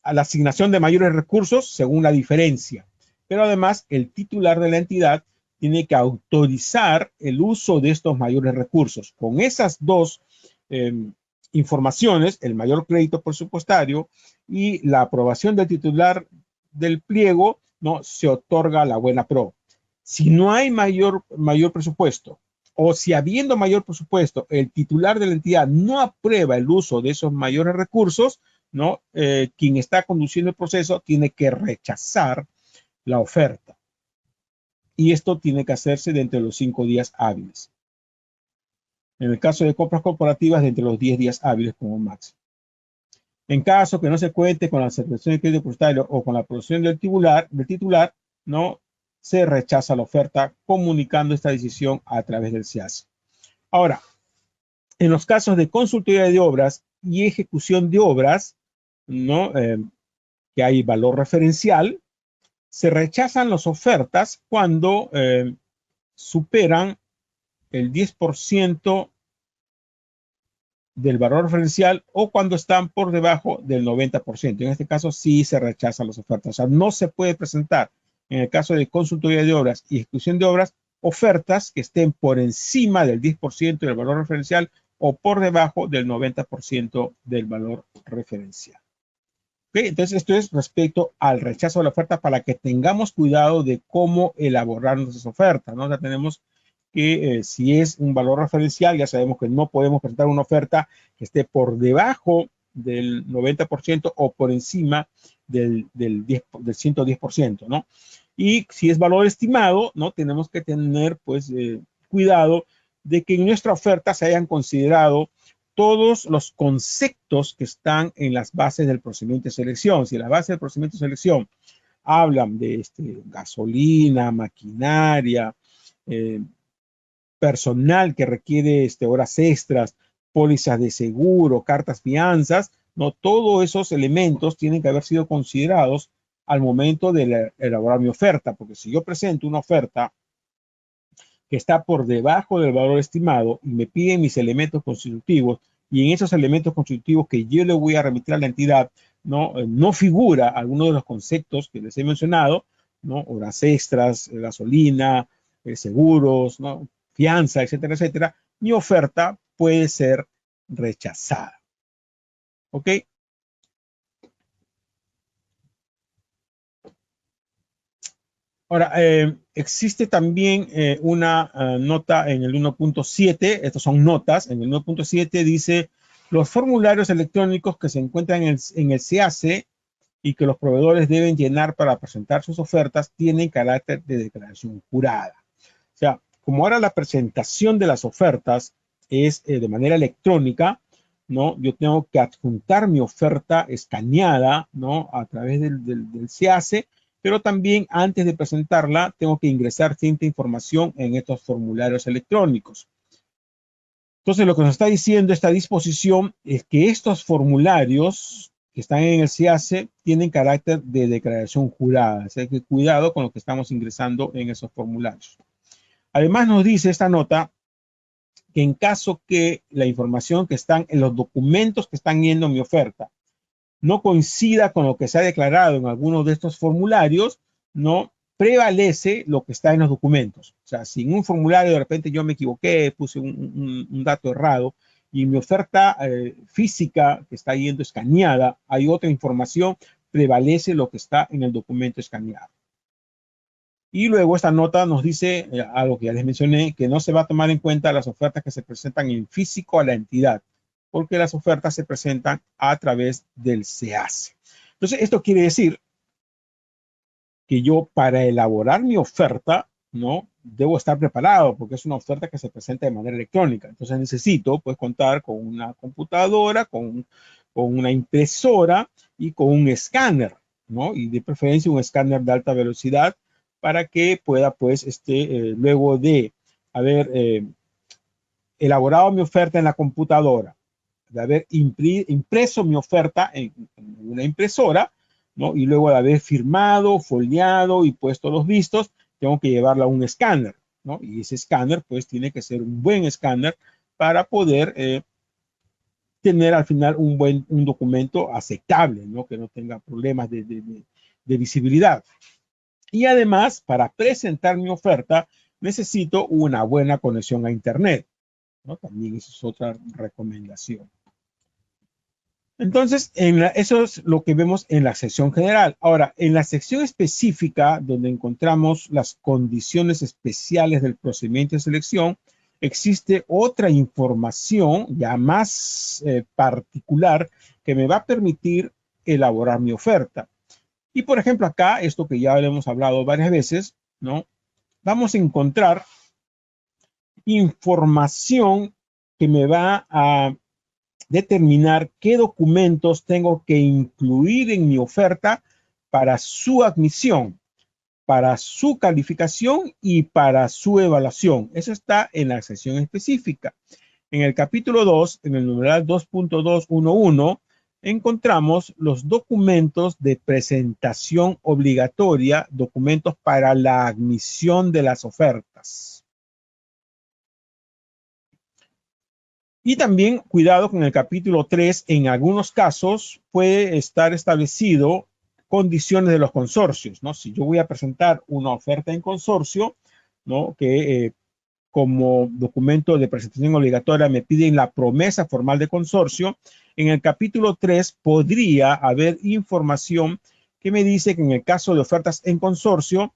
Speaker 1: a la asignación de mayores recursos según la diferencia. Pero además, el titular de la entidad tiene que autorizar el uso de estos mayores recursos. Con esas 2 informaciones, el mayor crédito presupuestario y la aprobación del titular del pliego, ¿no?, se otorga la buena pro. Si no hay mayor presupuesto o si habiendo mayor presupuesto, el titular de la entidad no aprueba el uso de esos mayores recursos, ¿no? Quien está conduciendo el proceso tiene que rechazar la oferta. Y esto tiene que hacerse dentro de los 5 días hábiles. En el caso de compras corporativas, de entre los 10 días hábiles como máximo. En caso que no se cuente con la aceptación del crédito depositario o con la aprobación del titular, ¿no? Se rechaza la oferta comunicando esta decisión a través del SEACE. Ahora, en los casos de consultoría de obras y ejecución de obras, ¿no? Que hay valor referencial, se rechazan las ofertas cuando superan el 10% del valor referencial o cuando están por debajo del 90%. En este caso sí se rechazan las ofertas. O sea, no se puede presentar en el caso de consultoría de obras y ejecución de obras ofertas que estén por encima del 10% del valor referencial o por debajo del 90% del valor referencial. ¿Okay? Entonces, esto es respecto al rechazo de la oferta para que tengamos cuidado de cómo elaborar nuestras ofertas, ¿no? O sea, tenemos que si es un valor referencial, ya sabemos que no podemos presentar una oferta que esté por debajo del 90% o por encima del 110%, ¿no? Y si es valor estimado, ¿no? Tenemos que tener, pues, cuidado de que en nuestra oferta se hayan considerado todos los conceptos que están en las bases del procedimiento de selección. Si las bases del procedimiento de selección hablan de gasolina, maquinaria, personal que requiere horas extras, pólizas de seguro, cartas fianzas, no, todos esos elementos tienen que haber sido considerados al momento de elaborar mi oferta, porque si yo presento una oferta que está por debajo del valor estimado y me piden mis elementos constitutivos y en esos elementos constitutivos que yo le voy a remitir a la entidad no figura alguno de los conceptos que les he mencionado, ¿no? Horas extras, gasolina, seguros, ¿no? Fianza, etcétera, etcétera, mi oferta puede ser rechazada. ¿Ok? Ahora, existe también una nota en el 1.7, estas son notas, en el 1.7 dice, los formularios electrónicos que se encuentran en el SEACE y que los proveedores deben llenar para presentar sus ofertas tienen carácter de declaración jurada. O sea, como ahora la presentación de las ofertas es de manera electrónica, ¿no? Yo tengo que adjuntar mi oferta escaneada, ¿no? A través del SEACE, pero también antes de presentarla tengo que ingresar cierta información en estos formularios electrónicos. Entonces, lo que nos está diciendo esta disposición es que estos formularios que están en el SEACE tienen carácter de declaración jurada. Así que cuidado con lo que estamos ingresando en esos formularios. Además, nos dice esta nota que en caso que la información que están en los documentos que están yendo en mi oferta no coincida con lo que se ha declarado en algunos de estos formularios, no prevalece lo que está en los documentos. O sea, si en un formulario de repente yo me equivoqué, puse un dato errado y en mi oferta física que está yendo escaneada, hay otra información, prevalece lo que está en el documento escaneado. Y luego esta nota nos dice, algo que ya les mencioné, que no se va a tomar en cuenta las ofertas que se presentan en físico a la entidad, porque las ofertas se presentan a través del SEACE. Entonces, esto quiere decir que yo para elaborar mi oferta, ¿no? Debo estar preparado porque es una oferta que se presenta de manera electrónica. Entonces necesito pues contar con una computadora, con una impresora y con un escáner, ¿no? Y de preferencia un escáner de alta velocidad para que pueda pues luego de haber elaborado mi oferta en la computadora, de haber impreso mi oferta en una impresora, ¿no? Y luego de haber firmado, foliado y puesto los vistos, tengo que llevarla a un escáner, ¿no? Y ese escáner, pues, tiene que ser un buen escáner para poder tener al final un documento aceptable, ¿no? Que no tenga problemas de visibilidad. Y además, para presentar mi oferta, necesito una buena conexión a Internet, ¿no? También esa es otra recomendación. Entonces, eso es lo que vemos en la sección general. Ahora, en la sección específica, donde encontramos las condiciones especiales del procedimiento de selección, existe otra información ya más particular que me va a permitir elaborar mi oferta. Y, por ejemplo, acá, esto que ya hemos hablado varias veces, ¿no? Vamos a encontrar información que me va a determinar qué documentos tengo que incluir en mi oferta para su admisión, para su calificación y para su evaluación. Eso está en la sección específica. En el capítulo 2, en el numeral 2.211, encontramos los documentos de presentación obligatoria, documentos para la admisión de las ofertas. Y también cuidado con el capítulo 3, en algunos casos puede estar establecido condiciones de los consorcios, ¿no? Si yo voy a presentar una oferta en consorcio, ¿no? Que como documento de presentación obligatoria me piden la promesa formal de consorcio, en el capítulo 3 podría haber información que me dice que en el caso de ofertas en consorcio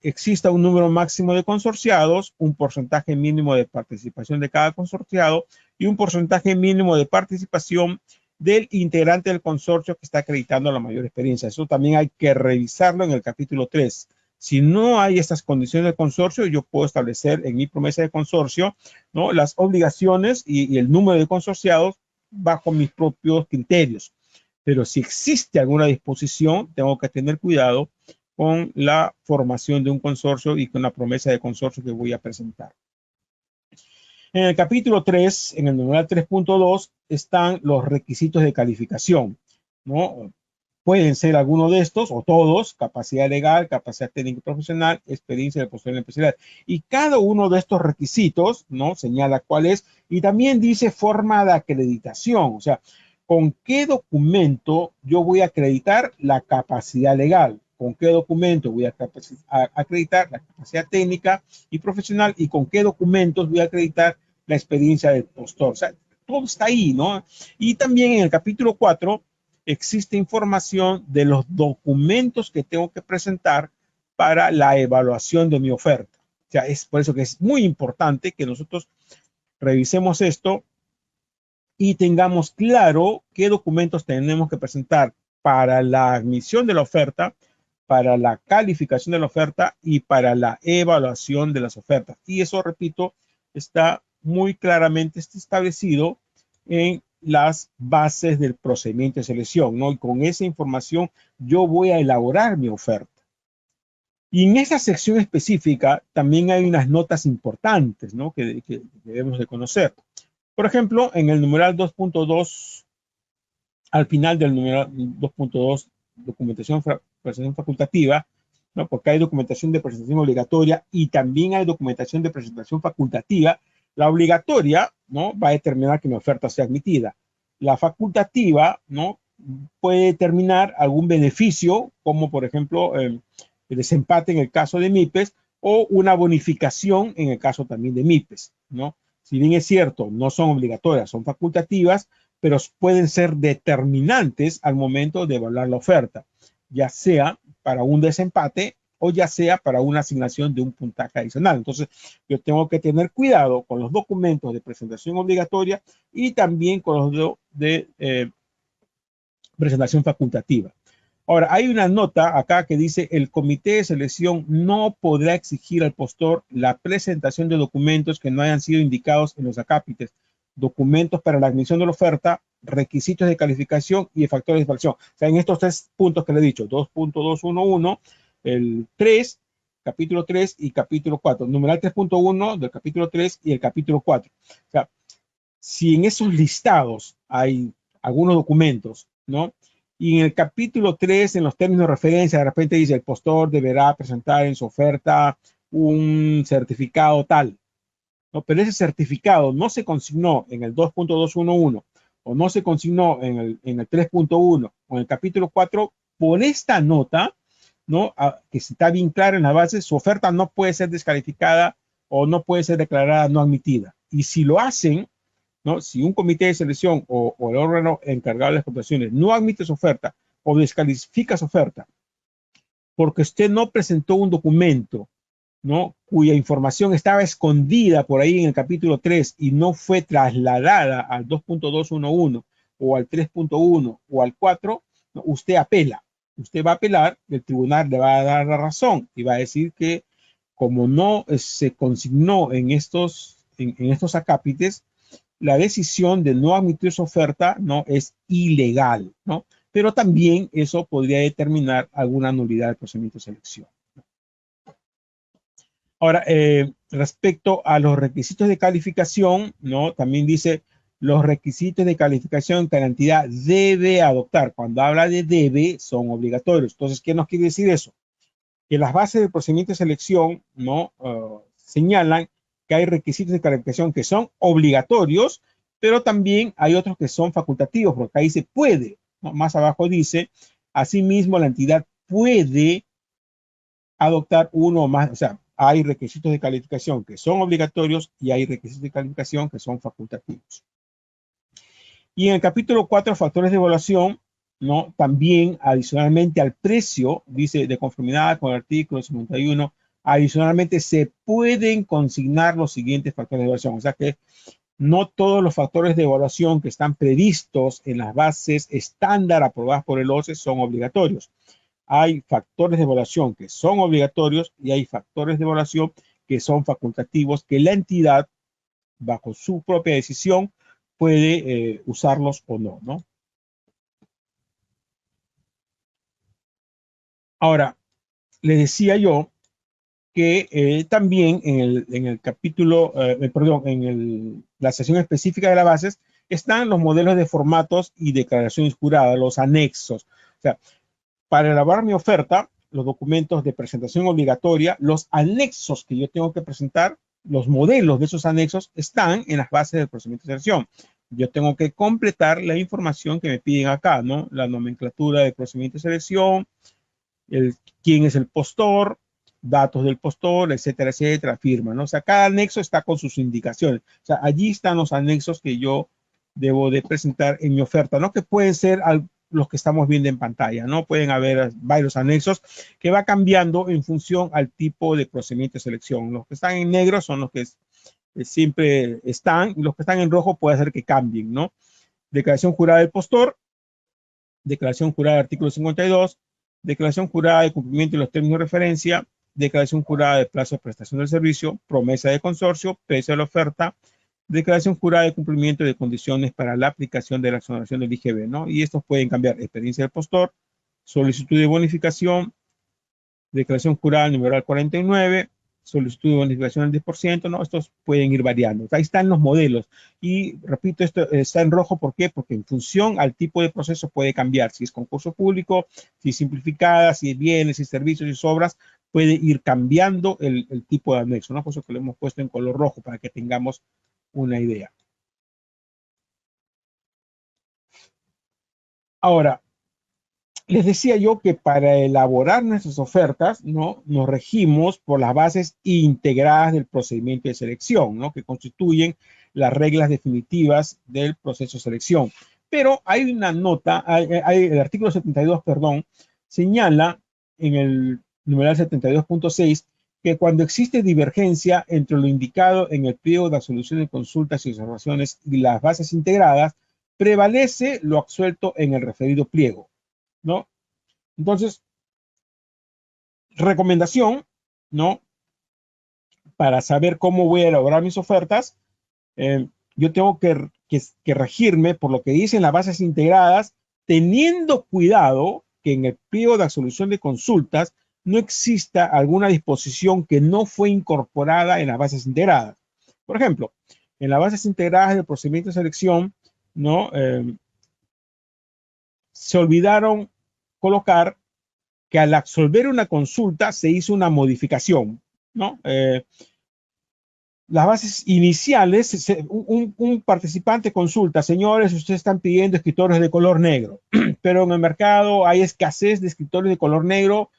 Speaker 1: exista un número máximo de consorciados, un porcentaje mínimo de participación de cada consorciado y un porcentaje mínimo de participación del integrante del consorcio que está acreditando la mayor experiencia. Eso también hay que revisarlo en el capítulo 3. Si no hay estas condiciones de consorcio, yo puedo establecer en mi promesa de consorcio, ¿no?, las obligaciones y el número de consorciados bajo mis propios criterios. Pero si existe alguna disposición, tengo que tener cuidado con la formación de un consorcio y con la promesa de consorcio que voy a presentar. En el capítulo 3, en el numeral 3.2, están los requisitos de calificación, ¿no? Pueden ser alguno de estos o todos: capacidad legal, capacidad técnica y profesional, experiencia de posterior empresarial. Y cada uno de estos requisitos, ¿no?, señala cuál es, y también dice forma de acreditación, o sea, con qué documento yo voy a acreditar la capacidad legal, con qué documento voy a acreditar la capacidad técnica y profesional, y con qué documentos voy a acreditar la experiencia del postor. O sea, todo está ahí, ¿no? Y también en el capítulo 4 existe información de los documentos que tengo que presentar para la evaluación de mi oferta. O sea, es por eso que es muy importante que nosotros revisemos esto y tengamos claro qué documentos tenemos que presentar para la admisión de la oferta, para la calificación de la oferta y para la evaluación de las ofertas. Y eso, repito, está muy claramente establecido en las bases del procedimiento de selección, ¿no? Y con esa información yo voy a elaborar mi oferta. Y en esa sección específica también hay unas notas importantes, ¿no?, que debemos de conocer. Por ejemplo, en el numeral 2.2, al final del numeral 2.2, documentación presentación facultativa, ¿no?, porque hay documentación de presentación obligatoria y también hay documentación de presentación facultativa. La obligatoria, ¿no?, va a determinar que mi oferta sea admitida. La facultativa, ¿no?, puede determinar algún beneficio, como por ejemplo el desempate en el caso de MIPES o una bonificación en el caso también de MIPES, ¿no? Si bien es cierto, no son obligatorias, son facultativas, pero pueden ser determinantes al momento de evaluar la oferta, ya sea para un desempate o ya sea para una asignación de un puntaje adicional. Entonces, yo tengo que tener cuidado con los documentos de presentación obligatoria y también con los de presentación facultativa. Ahora, hay una nota acá que dice: el comité de selección no podrá exigir al postor la presentación de documentos que no hayan sido indicados en los acápites, documentos para la admisión de la oferta, requisitos de calificación y de factores de evaluación. O sea, en estos tres puntos que le he dicho, 2.211, el 3, capítulo 3 y capítulo 4, numeral 3.1 del capítulo 3 y el capítulo 4. O sea, si en esos listados hay algunos documentos, ¿no?, y en el capítulo 3, en los términos de referencia, de repente dice: el postor deberá presentar en su oferta un certificado tal, ¿no? Pero ese certificado no se consignó en el 2.211 o no se consignó en el 3.1 o en el capítulo 4, por esta nota, ¿no?, que está bien clara en la base, su oferta no puede ser descalificada o no puede ser declarada no admitida. Y si lo hacen, ¿no?, si un comité de selección o el órgano encargado de las contrataciones no admite su oferta o descalifica su oferta porque usted no presentó un documento, ¿no?, cuya información estaba escondida por ahí en el capítulo 3 y no fue trasladada al 2.211 o al 3.1 o al 4, ¿no?, usted apela. Usted va a apelar, el tribunal le va a dar la razón y va a decir que como no se consignó en estos acápites, la decisión de no admitir su oferta no es ilegal, ¿no? Pero también eso podría determinar alguna nulidad del procedimiento de selección. Ahora, respecto a los requisitos de calificación, ¿no? También dice los requisitos de calificación que la entidad debe adoptar. Cuando habla de debe, son obligatorios. Entonces, ¿qué nos quiere decir eso? Que las bases del procedimiento de selección, ¿no? Señalan que hay requisitos de calificación que son obligatorios, pero también hay otros que son facultativos, porque ahí se puede, ¿no? Más abajo dice, asimismo la entidad puede adoptar uno o más, o sea, hay requisitos de calificación que son obligatorios y hay requisitos de calificación que son facultativos. Y en el capítulo 4, factores de evaluación, ¿no? También adicionalmente al precio, dice de conformidad con el artículo 51, adicionalmente se pueden consignar los siguientes factores de evaluación. O sea que no todos los factores de evaluación que están previstos en las bases estándar aprobadas por el OCE son obligatorios. Hay factores de evaluación que son obligatorios y hay factores de evaluación que son facultativos, que la entidad, bajo su propia decisión, puede usarlos o no, ¿no? Ahora, les decía yo que también en el capítulo, perdón, en la sección específica de las bases, están los modelos de formatos y declaraciones juradas, los anexos. O sea, para elaborar mi oferta, los documentos de presentación obligatoria, los anexos que yo tengo que presentar, los modelos de esos anexos están en las bases del procedimiento de selección. Yo tengo que completar la información que me piden acá, ¿no? La nomenclatura del procedimiento de selección, quién es el postor, datos del postor, etcétera, etcétera, firma, ¿no? O sea, cada anexo está con sus indicaciones. O sea, allí están los anexos que yo debo de presentar en mi oferta, ¿no? Que pueden ser los que estamos viendo en pantalla, ¿no? Pueden haber varios anexos que va cambiando en función al tipo de procedimiento de selección. Los que están en negro son los que siempre están, y los que están en rojo puede ser que cambien, ¿no? Declaración jurada del postor, declaración jurada del artículo 52, declaración jurada de cumplimiento de los términos de referencia, declaración jurada de plazo de prestación del servicio, promesa de consorcio, precio de la oferta, declaración jurada de cumplimiento de condiciones para la aplicación de la exoneración del IGB, ¿no? Y estos pueden cambiar: experiencia del postor, solicitud de bonificación, declaración jurada numeral 49, solicitud de bonificación del 10%, ¿no? Estos pueden ir variando. Ahí están los modelos. Y repito, esto está en rojo, ¿por qué? Porque en función al tipo de proceso puede cambiar. Si es concurso público, si es simplificada, si es bienes, si es servicios y sobras, puede ir cambiando el tipo de anexo, ¿no? Por eso que lo hemos puesto en color rojo, para que tengamos una idea. Ahora, les decía yo que para elaborar nuestras ofertas, ¿no? Nos regimos por las bases integradas del procedimiento de selección, ¿no? Que constituyen las reglas definitivas del proceso de selección. Pero hay una nota, el artículo 72, perdón, señala en el numeral 72.6 que cuando existe divergencia entre lo indicado en el pliego de absolución de consultas y observaciones y las bases integradas, prevalece lo absuelto en el referido pliego, ¿no? Entonces, recomendación, ¿no? Para saber cómo voy a elaborar mis ofertas, yo tengo que regirme por lo que dicen las bases integradas, teniendo cuidado que en el pliego de absolución de consultas no exista alguna disposición que no fue incorporada en las bases integradas. Por ejemplo, en las bases integradas del procedimiento de selección, ¿no? Se olvidaron colocar que al absolver una consulta se hizo una modificación, ¿no? Las bases iniciales, un participante consulta: señores, ustedes están pidiendo escritorios de color negro, pero en el mercado hay escasez de escritorios de color negro,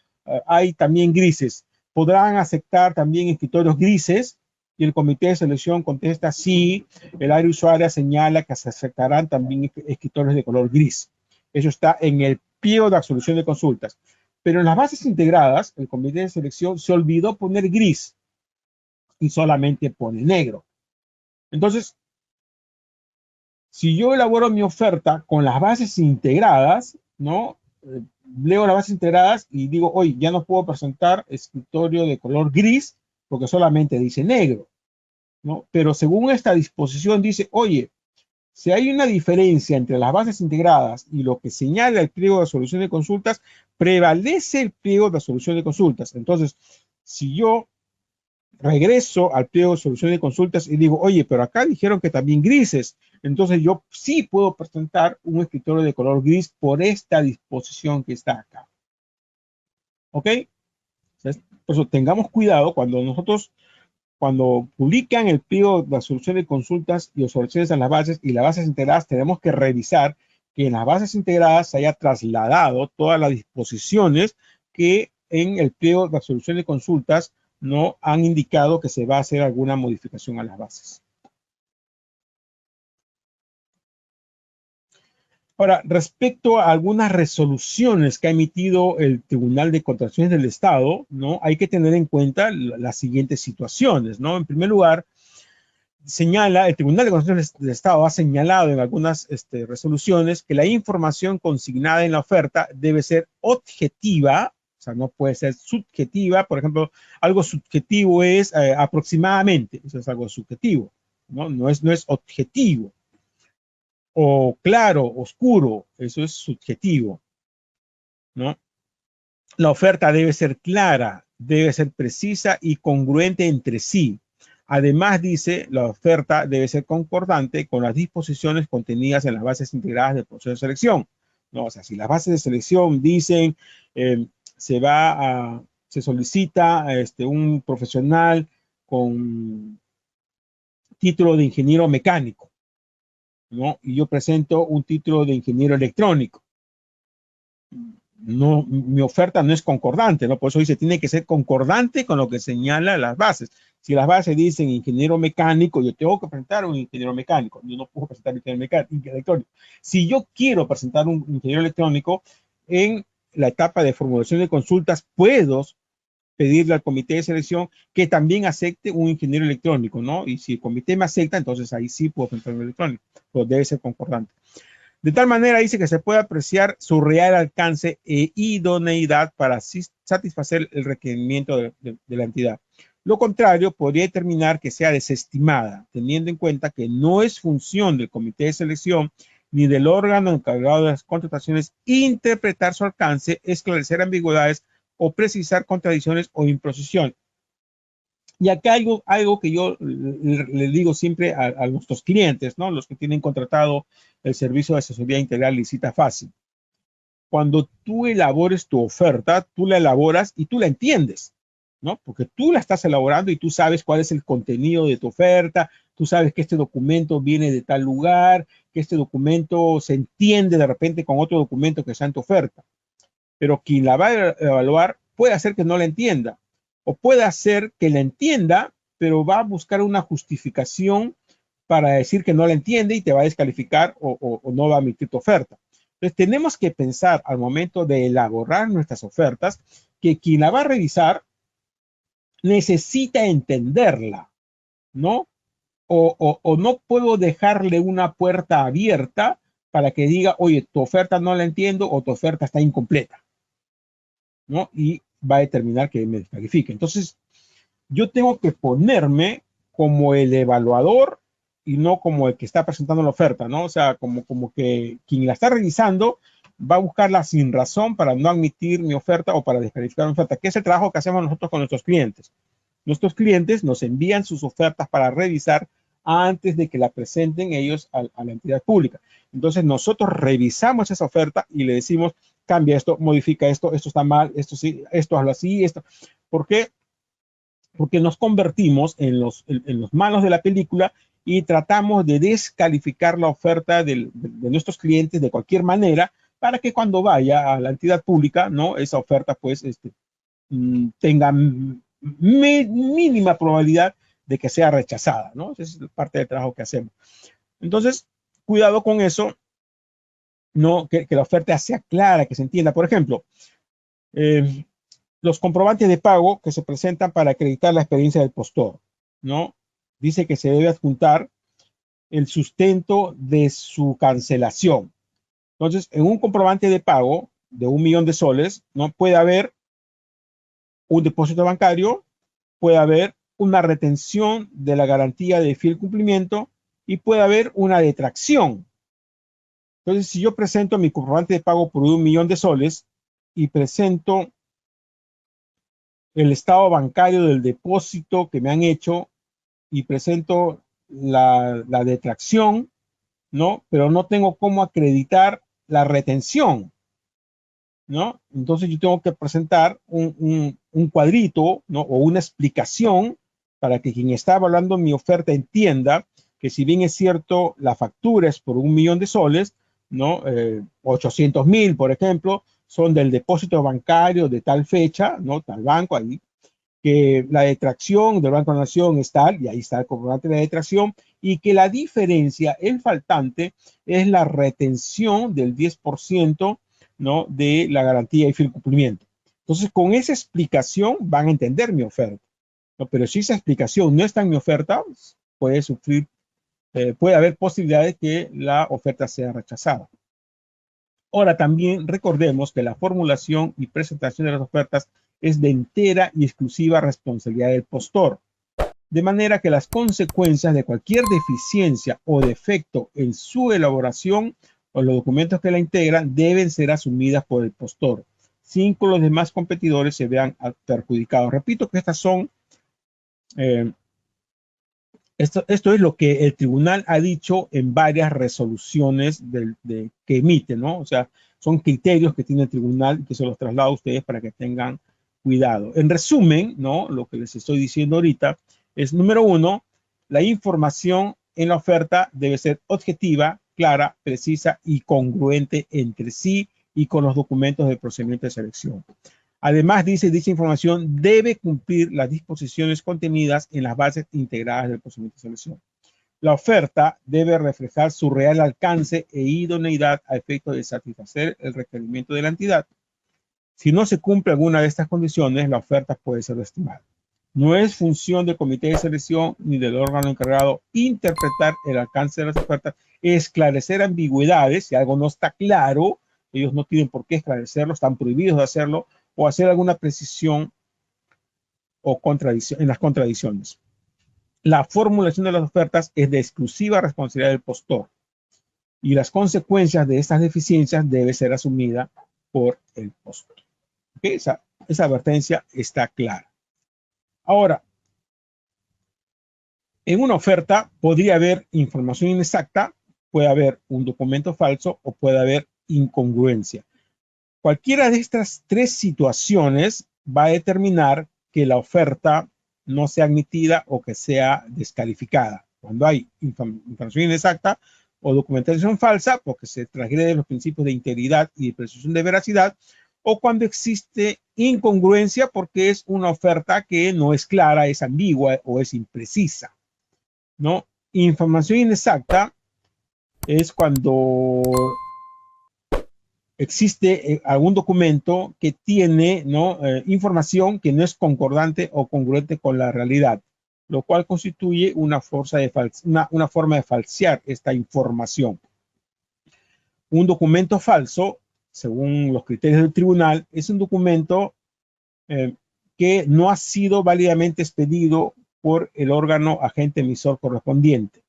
Speaker 1: hay también grises. ¿Podrán aceptar también escritorios grises? Y el comité de selección contesta: sí. El área usuaria señala que se aceptarán también escritorios de color gris. Eso está en el pliego de absolución de consultas. Pero en las bases integradas, el comité de selección se olvidó poner gris y solamente pone negro. Entonces, si yo elaboro mi oferta con las bases integradas, ¿no? Leo las bases integradas y digo: oye, ya no puedo presentar escritorio de color gris porque solamente dice negro. ¿no? Pero según esta disposición dice, oye, si hay una diferencia entre las bases integradas y lo que señala el pliego de solución de consultas, prevalece el pliego de solución de consultas. Entonces, si yo regreso al pliego de solución de consultas y digo, oye, pero acá dijeron que también grises, entonces yo sí puedo presentar un escritorio de color gris por esta disposición que está acá. ¿Ok? Por eso tengamos cuidado cuando publican el pliego de solución de consultas y observaciones en las bases y las bases integradas, tenemos que revisar que en las bases integradas se haya trasladado todas las disposiciones que en el pliego de solución de consultas no han indicado que se va a hacer alguna modificación a las bases. Ahora, respecto a algunas resoluciones que ha emitido el Tribunal de Contrataciones del Estado, ¿no? Hay que tener en cuenta las siguientes situaciones, ¿no? En primer lugar, el Tribunal de Contrataciones del Estado ha señalado en algunas resoluciones que la información consignada en la oferta debe ser objetiva, o sea, no puede ser subjetiva. Por ejemplo, algo subjetivo es aproximadamente, eso es algo subjetivo, ¿no? No es objetivo. O claro, oscuro, eso es subjetivo, ¿no? La oferta debe ser clara, debe ser precisa y congruente entre sí. Además, dice, la oferta debe ser concordante con las disposiciones contenidas en las bases integradas del proceso de selección, ¿no? O sea, si las bases de selección dicen se solicita un profesional con título de ingeniero mecánico, ¿no? Y yo presento un título de ingeniero electrónico. No, mi oferta no es concordante, ¿no? Por eso dice, tiene que ser concordante con lo que señala las bases. Si las bases dicen ingeniero mecánico, yo tengo que presentar un ingeniero mecánico. Yo no puedo presentar un ingeniero electrónico. Si yo quiero presentar un ingeniero electrónico, en la etapa de formulación de consultas, puedo pedirle al comité de selección que también acepte un ingeniero electrónico, ¿no? Y si el comité me acepta, entonces ahí sí puedo presentar un electrónico, pero debe ser concordante. De tal manera dice que se puede apreciar su real alcance e idoneidad para satisfacer el requerimiento de la entidad. Lo contrario podría determinar que sea desestimada, teniendo en cuenta que no es función del comité de selección ni del órgano encargado de las contrataciones interpretar su alcance, esclarecer ambigüedades o precisar contradicciones o imprecisiones. Y acá hay algo que yo le digo siempre a nuestros clientes, ¿no? Los que tienen contratado el servicio de asesoría integral Licita Fácil. Cuando tú elabores tu oferta, tú la elaboras y tú la entiendes, ¿no? Porque tú la estás elaborando y tú sabes cuál es el contenido de tu oferta, tú sabes que este documento viene de tal lugar, que este documento se entiende de repente con otro documento que está en tu oferta. Pero quien la va a evaluar puede hacer que no la entienda, o puede hacer que la entienda, pero va a buscar una justificación para decir que no la entiende y te va a descalificar o no va a emitir tu oferta. Entonces tenemos que pensar al momento de elaborar nuestras ofertas que quien la va a revisar necesita entenderla, ¿no? O no puedo dejarle una puerta abierta para que diga, oye, tu oferta no la entiendo o tu oferta está incompleta, ¿no? Y va a determinar que me descalifique. Entonces, yo tengo que ponerme como el evaluador y no como el que está presentando la oferta, ¿no? O sea, como que quien la está revisando va a buscarla sin razón para no admitir mi oferta o para descalificar mi oferta, que es el trabajo que hacemos nosotros con nuestros clientes. Nuestros clientes nos envían sus ofertas para revisar antes de que la presenten ellos a la entidad pública. Entonces, nosotros revisamos esa oferta y le decimos, cambia esto, modifica esto, esto está mal, esto sí, esto hazlo así, esto. ¿Por qué? Porque nos convertimos en los malos de la película y tratamos de descalificar la oferta de nuestros clientes de cualquier manera para que cuando vaya a la entidad pública, ¿no? Esa oferta pues tenga mínima probabilidad de que sea rechazada, ¿no? Esa es parte del trabajo que hacemos. Entonces, cuidado con eso, ¿no? Que la oferta sea clara, que se entienda. Por ejemplo, los comprobantes de pago que se presentan para acreditar la experiencia del postor, ¿no? Dice que se debe adjuntar el sustento de su cancelación. Entonces, en un comprobante de pago de 1 millón de soles, ¿no? Puede haber un depósito bancario, puede haber una retención de la garantía de fiel cumplimiento y puede haber una detracción. Entonces, si yo presento mi comprobante de pago por 1.000.000 de soles y presento el estado bancario del depósito que me han hecho y presento la detracción, ¿no? Pero no tengo cómo acreditar la retención, ¿no? Entonces yo tengo que presentar un cuadrito, ¿no? O una explicación para que quien está evaluando mi oferta entienda que si bien es cierto la factura es por 1.000.000 de soles, ¿no? 800.000, por ejemplo, son del depósito bancario de tal fecha, ¿no? Tal banco ahí, que la detracción del Banco de la Nación es tal, y ahí está el comprobante de la detracción, y que la diferencia, el faltante, es la retención del 10%, ¿no? De la garantía y fiel cumplimiento. Entonces, con esa explicación van a entender mi oferta, ¿no? Pero si esa explicación no está en mi oferta, puede sufrir, puede haber posibilidades de que la oferta sea rechazada. Ahora también recordemos que la formulación y presentación de las ofertas es de entera y exclusiva responsabilidad del postor, de manera que las consecuencias de cualquier deficiencia o defecto en su elaboración o los documentos que la integran deben ser asumidas por el postor, sin que los demás competidores se vean perjudicados. Repito que estas son esto es lo que el tribunal ha dicho en varias resoluciones que emite, ¿no? O sea, son criterios que tiene el tribunal que se los traslado a ustedes para que tengan cuidado. En resumen, ¿no? Lo que les estoy diciendo ahorita es, número uno, la información en la oferta debe ser objetiva, clara, precisa y congruente entre sí y con los documentos del procedimiento de selección. Además, dice, dicha información debe cumplir las disposiciones contenidas en las bases integradas del procedimiento de selección. La oferta debe reflejar su real alcance e idoneidad a efecto de satisfacer el requerimiento de la entidad. Si no se cumple alguna de estas condiciones, la oferta puede ser desestimada. No es función del comité de selección ni del órgano encargado interpretar el alcance de las ofertas, esclarecer ambigüedades. Si algo no está claro, ellos no tienen por qué esclarecerlo, están prohibidos de hacerlo, o hacer alguna precisión o contradicción en las contradicciones. La formulación de las ofertas es de exclusiva responsabilidad del postor y las consecuencias de estas deficiencias debe ser asumida por el postor. ¿Okay? Esa advertencia está clara. Ahora, en una oferta podría haber información inexacta, puede haber un documento falso o puede haber incongruencia. Cualquiera de estas tres situaciones va a determinar que la oferta no sea admitida o que sea descalificada. Cuando hay información inexacta o documentación falsa, porque se transgreden los principios de integridad y de presunción de veracidad, o cuando existe incongruencia porque es una oferta que no es clara, es ambigua o es imprecisa, ¿no? Información inexacta es cuando existe algún documento que tiene, ¿no? Información que no es concordante o congruente con la realidad, lo cual constituye una forma de falsear esta información. Un documento falso, según los criterios del tribunal, es un documento que no ha sido válidamente expedido por el órgano agente emisor correspondiente,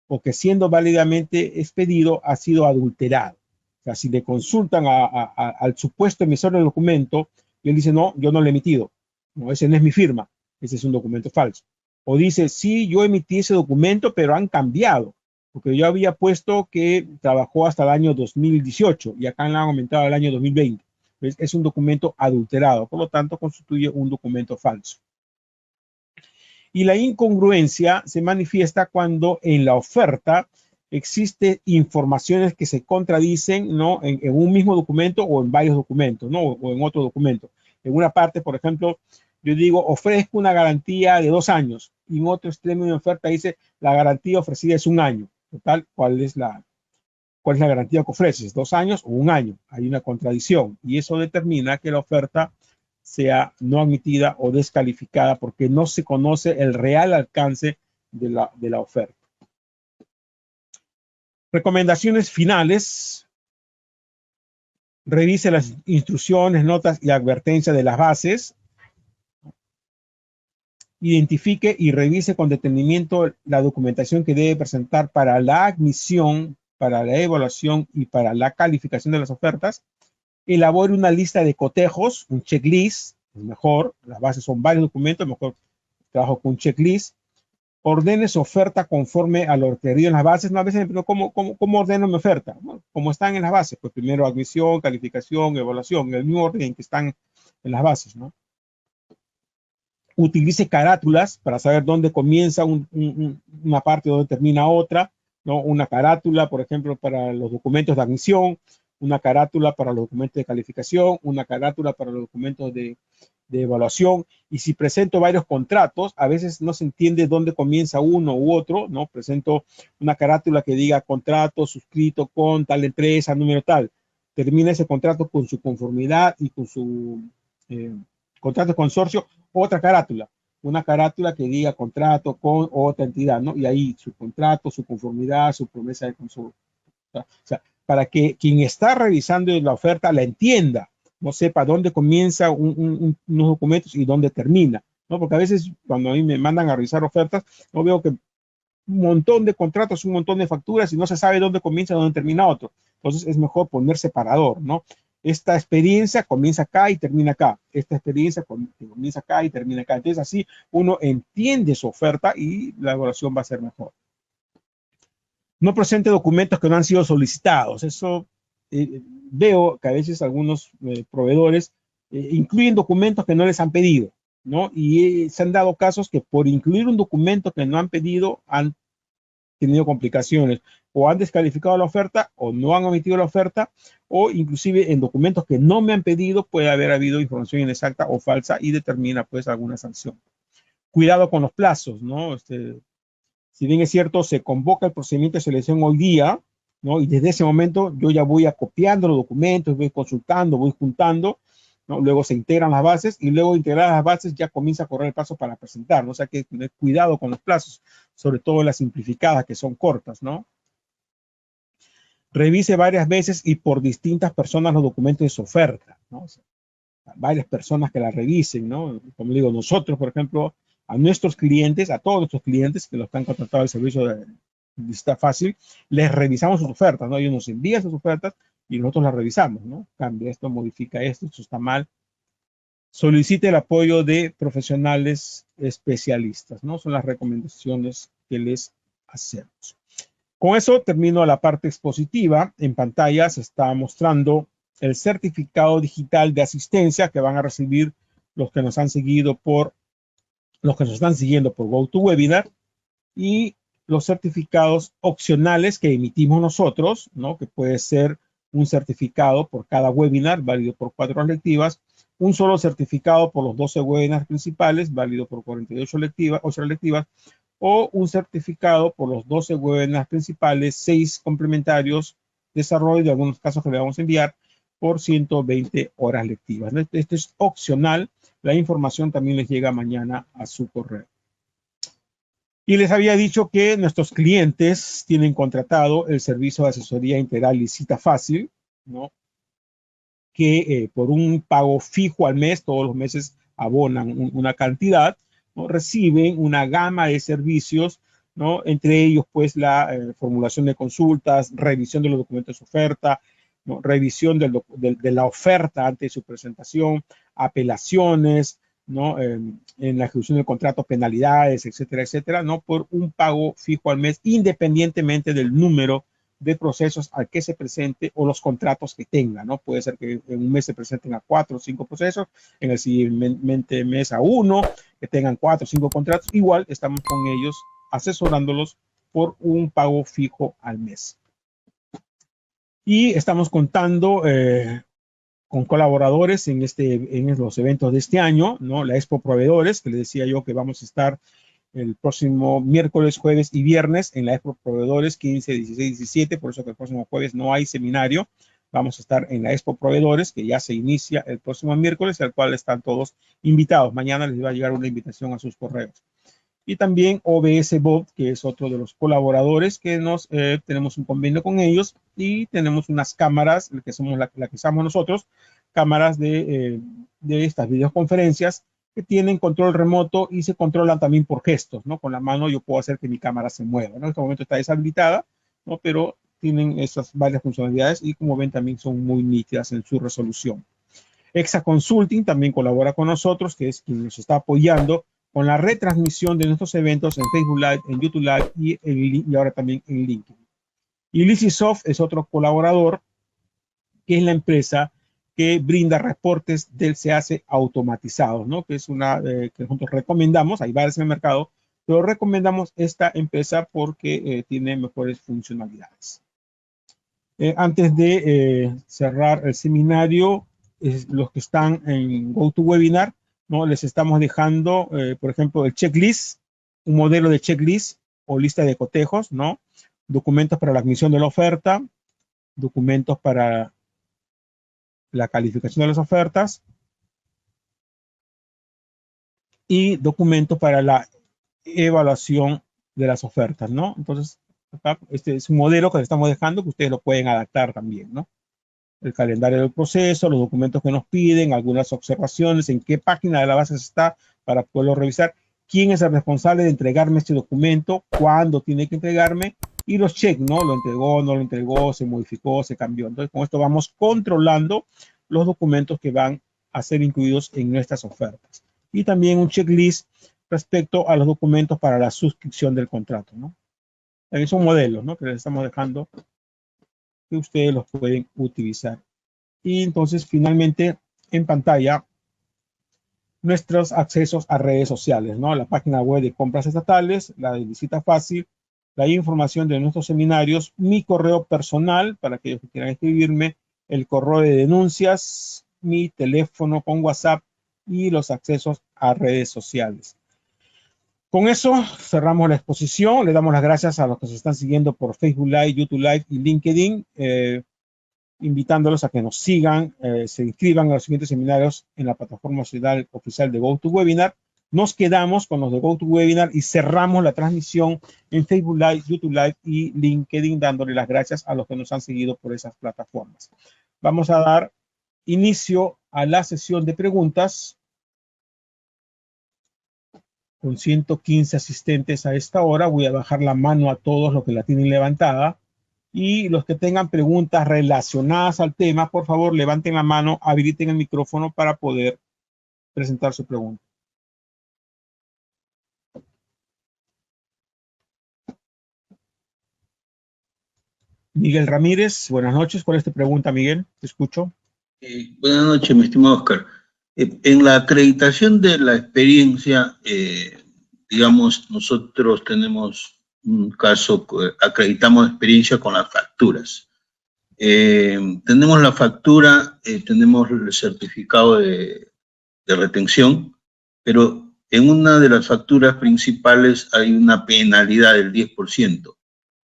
Speaker 1: o que siendo válidamente expedido ha sido adulterado. O sea, si le consultan al supuesto emisor del documento y él dice, no, yo no lo he emitido, no, ese no es mi firma, ese es un documento falso. O dice, sí, yo emití ese documento, pero han cambiado, porque yo había puesto que trabajó hasta el año 2018 y acá le han aumentado al año 2020. Entonces, es un documento adulterado, por lo tanto, constituye un documento falso. Y la incongruencia se manifiesta cuando en la oferta existe informaciones que se contradicen, ¿no? En un mismo documento o en varios documentos, ¿no? O en otro documento. En una parte, por ejemplo, yo digo, ofrezco una garantía de 2 años y en otro extremo de oferta dice, la garantía ofrecida es 1 año. Total, ¿cuál es la garantía que ofreces? 2 años o 1 año. Hay una contradicción y eso determina que la oferta sea no admitida o descalificada porque no se conoce el real alcance de la oferta. Recomendaciones finales. Revise las instrucciones, notas y advertencias de las bases. identifique y revise con detenimiento la documentación que debe presentar para la admisión, para la evaluación y para la calificación de las ofertas. Elabore una lista de cotejos, un checklist, es mejor, las bases son varios documentos, mejor trabajo con un checklist. Ordene su oferta conforme a lo requerido en las bases. No, a veces me pregunto, ¿cómo ordeno mi oferta? Bueno, como están en las bases, pues primero admisión, calificación, evaluación, en el mismo orden en que están en las bases, ¿no? Utilice carátulas para saber dónde comienza una parte y dónde termina otra, ¿no? Una carátula, por ejemplo, para los documentos de admisión, una carátula para los documentos de calificación, una carátula para los documentos de evaluación. Y si presento varios contratos, a veces no se entiende dónde comienza uno u otro, ¿no? Presento una carátula que diga contrato suscrito con tal empresa, número tal. Termina ese contrato con su conformidad y con su contrato de consorcio, otra carátula. Una carátula que diga contrato con otra entidad, ¿no? Y ahí su contrato, su conformidad, su promesa de consorcio. O sea, para que quien está revisando la oferta la entienda, no sepa dónde comienza unos documentos y dónde termina, ¿no? Porque a veces cuando a mí me mandan a revisar ofertas, no veo que un montón de contratos, un montón de facturas y no se sabe dónde comienza y dónde termina otro. Entonces es mejor poner separador, ¿no? Esta experiencia comienza acá y termina acá. Esta experiencia comienza acá y termina acá. Entonces así uno entiende su oferta y la evaluación va a ser mejor. No presente documentos que no han sido solicitados. Eso veo que a veces algunos proveedores incluyen documentos que no les han pedido, ¿no? Y se han dado casos que por incluir un documento que no han pedido han tenido complicaciones, o han descalificado la oferta, o no han omitido la oferta, o inclusive en documentos que no me han pedido puede haber habido información inexacta o falsa y determina pues alguna sanción. Cuidado con los plazos, ¿no? Si bien es cierto, se convoca el procedimiento de selección hoy día, ¿no? Y desde ese momento yo ya voy acopiando los documentos, voy consultando, voy juntando, ¿no? Luego se integran las bases y luego integradas las bases ya comienza a correr el plazo para presentar, ¿no? O sea que tener cuidado con los plazos, sobre todo las simplificadas que son cortas, ¿no? Revise varias veces y por distintas personas los documentos de su oferta, ¿no? O sea, varias personas que la revisen, ¿no? Como digo, nosotros, por ejemplo, a nuestros clientes, a todos nuestros clientes que los han contratado al servicio de Visita Fácil, les revisamos sus ofertas, ¿no? Ellos nos envían sus ofertas y nosotros las revisamos, ¿no? Cambia esto, modifica esto, esto está mal. Solicite el apoyo de profesionales especialistas, ¿no? Son las recomendaciones que les hacemos. Con eso termino la parte expositiva. En pantalla se está mostrando el certificado digital de asistencia que van a recibir los que nos han seguido los que nos están siguiendo por GoToWebinar y los certificados opcionales que emitimos nosotros, ¿no? Que puede ser un certificado por cada webinar, válido por 4 horas lectivas, un solo certificado por los 12 webinars principales, válido por 48 horas lectivas, o un certificado por los 12 webinars principales, 6 complementarios, desarrollo de algunos casos que le vamos a enviar por 120 horas lectivas. Esto es opcional. La información también les llega mañana a su correo. Y les había dicho que nuestros clientes tienen contratado el servicio de asesoría integral y cita fácil, ¿no? Que por un pago fijo al mes, todos los meses abonan una cantidad, ¿no? Reciben una gama de servicios, ¿no? Entre ellos, pues, la formulación de consultas, revisión de los documentos de oferta, ¿no? Revisión de la oferta antes de su presentación, apelaciones, ¿no? En la ejecución del contrato, penalidades, etcétera, etcétera, ¿no? Por un pago fijo al mes, independientemente del número de procesos al que se presente o los contratos que tenga, ¿no? Puede ser que en un mes se presenten a 4 o 5 procesos, en el siguiente mes a 1, que tengan 4 o 5 contratos. Igual estamos con ellos asesorándolos por un pago fijo al mes. Y estamos contando con colaboradores en los eventos de este año, ¿no? La Expo Proveedores, que les decía yo que vamos a estar el próximo miércoles, jueves y viernes en la Expo Proveedores 15, 16, 17, por eso que el próximo jueves no hay seminario. Vamos a estar en la Expo Proveedores, que ya se inicia el próximo miércoles, al cual están todos invitados. Mañana les va a llegar una invitación a sus correos. Y también OBS Bot, que es otro de los colaboradores que tenemos un convenio con ellos y tenemos unas cámaras, la que somos nosotros, cámaras de estas videoconferencias que tienen control remoto y se controlan también por gestos, ¿no? Con la mano yo puedo hacer que mi cámara se mueva, ¿no? En este momento está deshabilitada, ¿no? Pero tienen esas varias funcionalidades y como ven también son muy nítidas en su resolución. Exa Consulting también colabora con nosotros, que es quien nos está apoyando con la retransmisión de nuestros eventos en Facebook Live, en YouTube Live y ahora también en LinkedIn. Y Licisoft es otro colaborador, que es la empresa que brinda reportes del SEACE automatizados, ¿no? Que es una que nosotros recomendamos, hay varias en el mercado, pero recomendamos esta empresa porque tiene mejores funcionalidades. Antes de cerrar el seminario, los que están en GoToWebinar, ¿no? Les estamos dejando, por ejemplo, el checklist, un modelo de checklist o lista de cotejos, ¿no? Documentos para la admisión de la oferta, documentos para la calificación de las ofertas y documentos para la evaluación de las ofertas, ¿no? Entonces, acá, este es un modelo que les estamos dejando que ustedes lo pueden adaptar también, ¿no? El calendario del proceso, los documentos que nos piden, algunas observaciones, en qué página de la base está para poderlo revisar, quién es el responsable de entregarme este documento, cuándo tiene que entregarme y los checks, ¿no? Lo entregó, no lo entregó, se modificó, se cambió. Entonces, con esto vamos controlando los documentos que van a ser incluidos en nuestras ofertas. Y también un checklist respecto a los documentos para la suscripción del contrato, ¿no? También son modelos, ¿no? Que les estamos dejando que ustedes los pueden utilizar. Y entonces, finalmente, en pantalla, nuestros accesos a redes sociales, ¿no? La página web de compras estatales, la de visita fácil, la información de nuestros seminarios, mi correo personal para aquellos que quieran escribirme, el correo de denuncias, mi teléfono con WhatsApp y los accesos a redes sociales. Con eso cerramos la exposición. Le damos las gracias a los que se están siguiendo por Facebook Live, YouTube Live y LinkedIn, invitándolos a que nos sigan, se inscriban a los siguientes seminarios en la plataforma oficial de GoToWebinar. Nos quedamos con los de GoToWebinar y cerramos la transmisión en Facebook Live, YouTube Live y LinkedIn, dándole las gracias a los que nos han seguido por esas plataformas. Vamos a dar inicio a la sesión de preguntas con 115 asistentes a esta hora. Voy a bajar la mano a todos los que la tienen levantada. Y los que tengan preguntas relacionadas al tema, por favor, levanten la mano, habiliten el micrófono para poder presentar su pregunta. Miguel Ramírez, buenas noches. ¿Cuál es tu pregunta, Miguel? Te escucho.
Speaker 2: Buenas noches, mi estimado Oscar. En la acreditación de la experiencia, digamos, nosotros tenemos un caso, acreditamos experiencia con las facturas. Tenemos la factura, tenemos el certificado de retención, pero en una de las facturas principales hay una penalidad del 10%.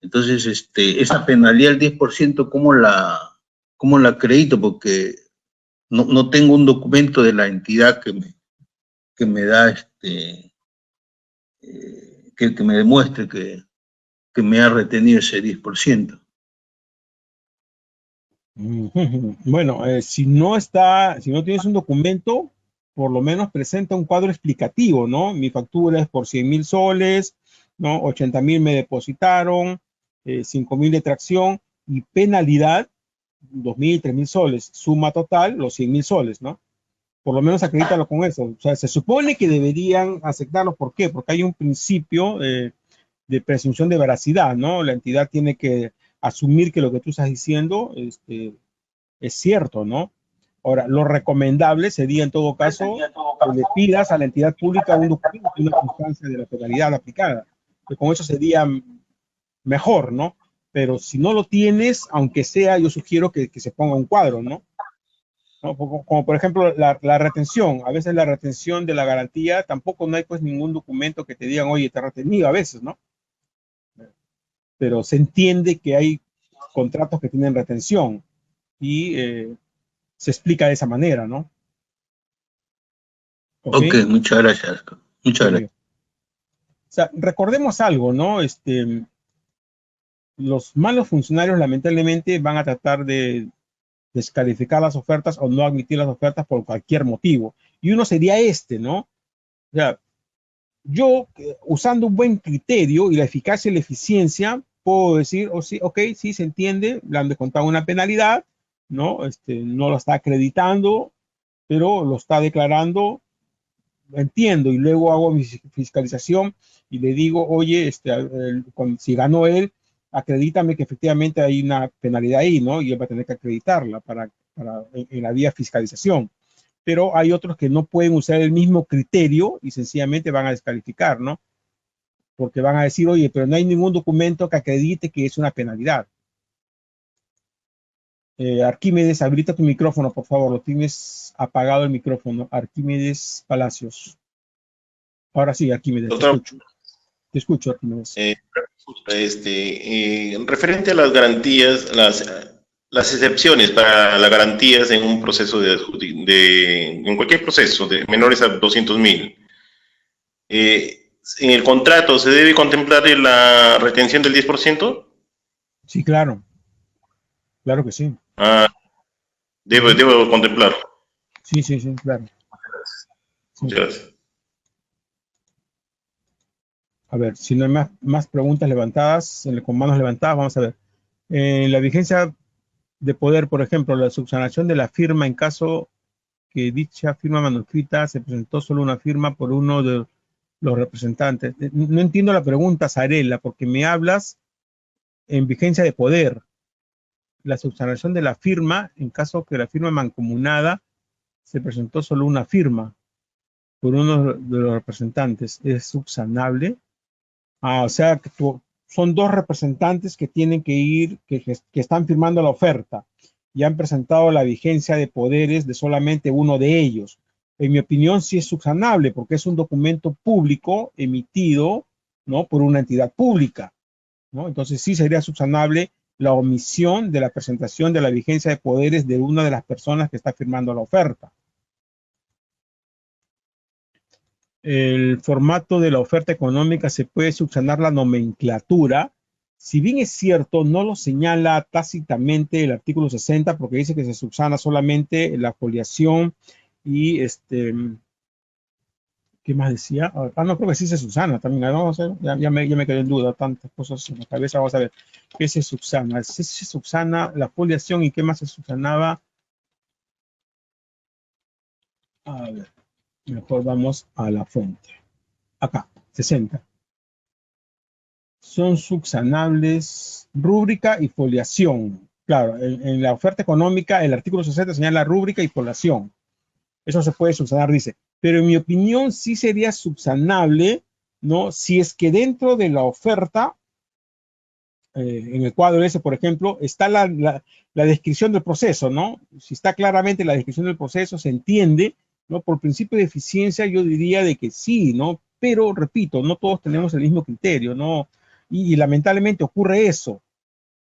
Speaker 2: Entonces, esa penalidad del 10%, ¿cómo la acredito? Porque no tengo un documento de la entidad que me da, que me demuestre que me ha retenido ese 10%.
Speaker 1: Bueno, si no tienes un documento, por lo menos presenta un cuadro explicativo, ¿no? Mi factura es por 100,000 soles, ¿no? 80,000 me depositaron, 5,000 de tracción y penalidad, 2,000, 3,000 soles. Suma total, los 100,000 soles, ¿no? Por lo menos acredítalo con eso. O sea, se supone que deberían aceptarlo. ¿Por qué? Porque hay un principio de presunción de veracidad, ¿no? La entidad tiene que asumir que lo que tú estás diciendo es cierto, ¿no? Ahora, lo recomendable sería en todo caso que le pidas a la entidad pública un documento, una constancia de la penalidad aplicada, que con eso sería mejor, ¿no? Pero si no lo tienes, aunque sea, yo sugiero que se ponga un cuadro, ¿no? ¿No? Como por ejemplo la retención. A veces la retención de la garantía, tampoco no hay pues ningún documento que te digan, oye, te he retenido a veces, ¿no? Pero se entiende que hay contratos que tienen retención y se explica de esa manera, ¿no?
Speaker 2: Ok, muchas gracias. Muchas gracias.
Speaker 1: O sea, recordemos algo, ¿no? Los malos funcionarios lamentablemente van a tratar de descalificar las ofertas o no admitir las ofertas por cualquier motivo. Y uno sería ¿no? O sea, yo, usando un buen criterio y la eficacia y la eficiencia, puedo decir, oh, sí, ok, sí se entiende, le han descontado una penalidad, ¿no? No lo está acreditando, pero lo está declarando, lo entiendo, y luego hago mi fiscalización y le digo, oye, si ganó él, acredítame que efectivamente hay una penalidad ahí, ¿no? Y él va a tener que acreditarla en la vía fiscalización. Pero hay otros que no pueden usar el mismo criterio y sencillamente van a descalificar, ¿no? Porque van a decir, oye, pero no hay ningún documento que acredite que es una penalidad. Arquímedes, habilita tu micrófono, por favor. Lo tienes apagado el micrófono. Arquímedes Palacios. Ahora sí, Arquímedes, te
Speaker 3: Doctor,
Speaker 1: escucho. Te escucho, Arquímedes.
Speaker 3: referente a las garantías, las excepciones para las garantías en un proceso en cualquier proceso de menores a 200.000, ¿en el contrato se debe contemplar la retención del 10%?
Speaker 1: Sí, claro. Claro que sí.
Speaker 3: Ah, debo contemplarlo.
Speaker 1: Sí, sí, sí, claro. Sí.
Speaker 3: Muchas gracias.
Speaker 1: A ver, si no hay más preguntas levantadas, con manos levantadas, vamos a ver. La vigencia de poder, por ejemplo, la subsanación de la firma en caso que dicha firma manuscrita se presentó solo una firma por uno de los representantes. No entiendo la pregunta, Sarela, porque me hablas en vigencia de poder. La subsanación de la firma, en caso que la firma mancomunada se presentó solo una firma por uno de los representantes, ¿es subsanable? O sea, que son dos representantes que tienen que ir, que están firmando la oferta y han presentado la vigencia de poderes de solamente uno de ellos. En mi opinión, sí es subsanable porque es un documento público emitido, ¿no?, por una entidad pública, ¿no? Entonces sí sería subsanable la omisión de la presentación de la vigencia de poderes de una de las personas que está firmando la oferta. El formato de la oferta económica se puede subsanar la nomenclatura. Si bien es cierto, no lo señala tácitamente el artículo 60 porque dice que se subsana solamente la foliación y ¿qué más decía? No, creo que sí se subsana también. Vamos a ver, ya me quedé en duda, tantas cosas en la cabeza. Vamos a ver qué se subsana. Se subsana la foliación y qué más se subsanaba. A ver, mejor vamos a la fuente. Acá, 60. Son subsanables rúbrica y foliación. Claro, en la oferta económica, el artículo 60 señala rúbrica y foliación. Eso se puede subsanar, dice. Pero en mi opinión sí sería subsanable, ¿no? Si es que dentro de la oferta, en el cuadro ese, por ejemplo, está la descripción del proceso, ¿no? Si está claramente la descripción del proceso, se entiende, ¿no? Por principio de eficiencia, yo diría de que sí, ¿no? Pero, repito, no todos tenemos el mismo criterio, ¿no? Y lamentablemente ocurre eso.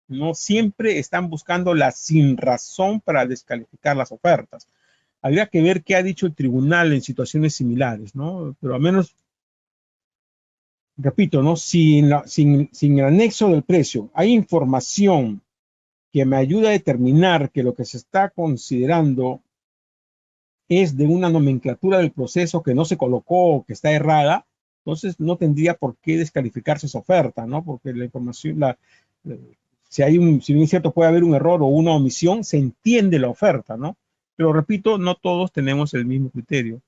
Speaker 1: No siempre están buscando la sin razón para descalificar las ofertas. Habría que ver qué ha dicho el tribunal en situaciones similares, ¿no? Pero al menos, repito, ¿no? Sin el anexo del precio hay información que me ayuda a determinar que lo que se está considerando es de una nomenclatura del proceso que no se colocó o que está errada, entonces no tendría por qué descalificarse esa oferta, ¿no? Porque la información, si bien es cierto puede haber un error o una omisión, se entiende la oferta, ¿no? Pero repito, no todos tenemos el mismo criterio.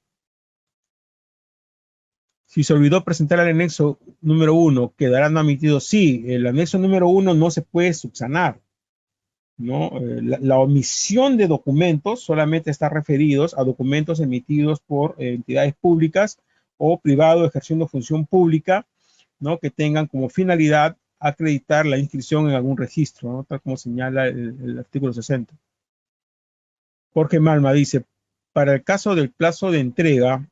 Speaker 1: Si se olvidó presentar el anexo número 1, ¿quedará no admitido? Sí, el anexo número 1 no se puede subsanar, ¿no? La omisión de documentos solamente está referidos a documentos emitidos por entidades públicas o privados ejerciendo función pública, ¿no? Que tengan como finalidad acreditar la inscripción en algún registro, ¿no? Tal como señala el artículo 60. Jorge Malma dice, para el caso del plazo de entrega,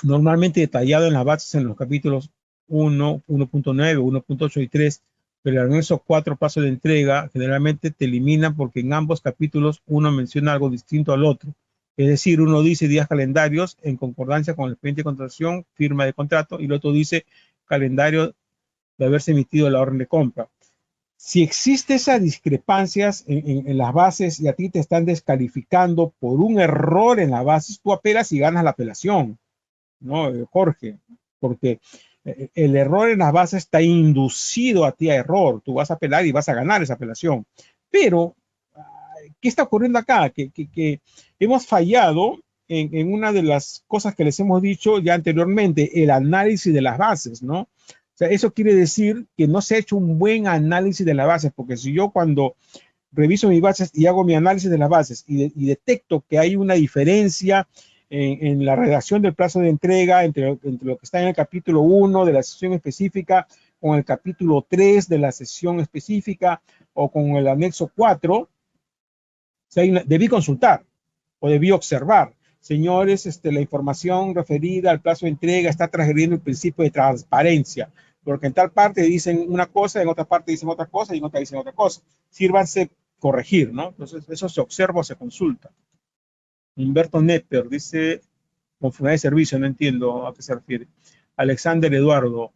Speaker 1: normalmente detallado en las bases en los capítulos 1, 1.9, 1.8 y 3, pero el anexo 4, plazo de entrega, generalmente te eliminan porque en ambos capítulos uno menciona algo distinto al otro. Es decir, uno dice días calendarios en concordancia con el expediente de contratación, firma de contrato, y el otro dice calendario de haberse emitido la orden de compra. Si existe esas discrepancias en las bases y a ti te están descalificando por un error en las bases, tú apelas y ganas la apelación. ¿no, Jorge? Porque el error en las bases está inducido a ti a error. Tú vas a apelar y vas a ganar esa apelación. Pero, ¿qué está ocurriendo acá? Que hemos fallado en una de las cosas que les hemos dicho ya anteriormente, el análisis de las bases, ¿no? O sea, eso quiere decir que no se ha hecho un buen análisis de las bases, porque si yo cuando reviso mis bases y hago mi análisis de las bases y detecto que hay una diferencia en la redacción del plazo de entrega entre lo que está en el capítulo 1 de la sesión específica con el capítulo 3 de la sesión específica o con el anexo 4, o sea, debí consultar o debí observar. Señores, la información referida al plazo de entrega está transgrediendo el principio de transparencia, porque en tal parte dicen una cosa, en otra parte dicen otra cosa y en otra dicen otra cosa. Sírvanse corregir, ¿no? Entonces, eso se observa o se consulta. Humberto Nepper dice, conformidad de servicio, no entiendo a qué se refiere. Alexander Eduardo,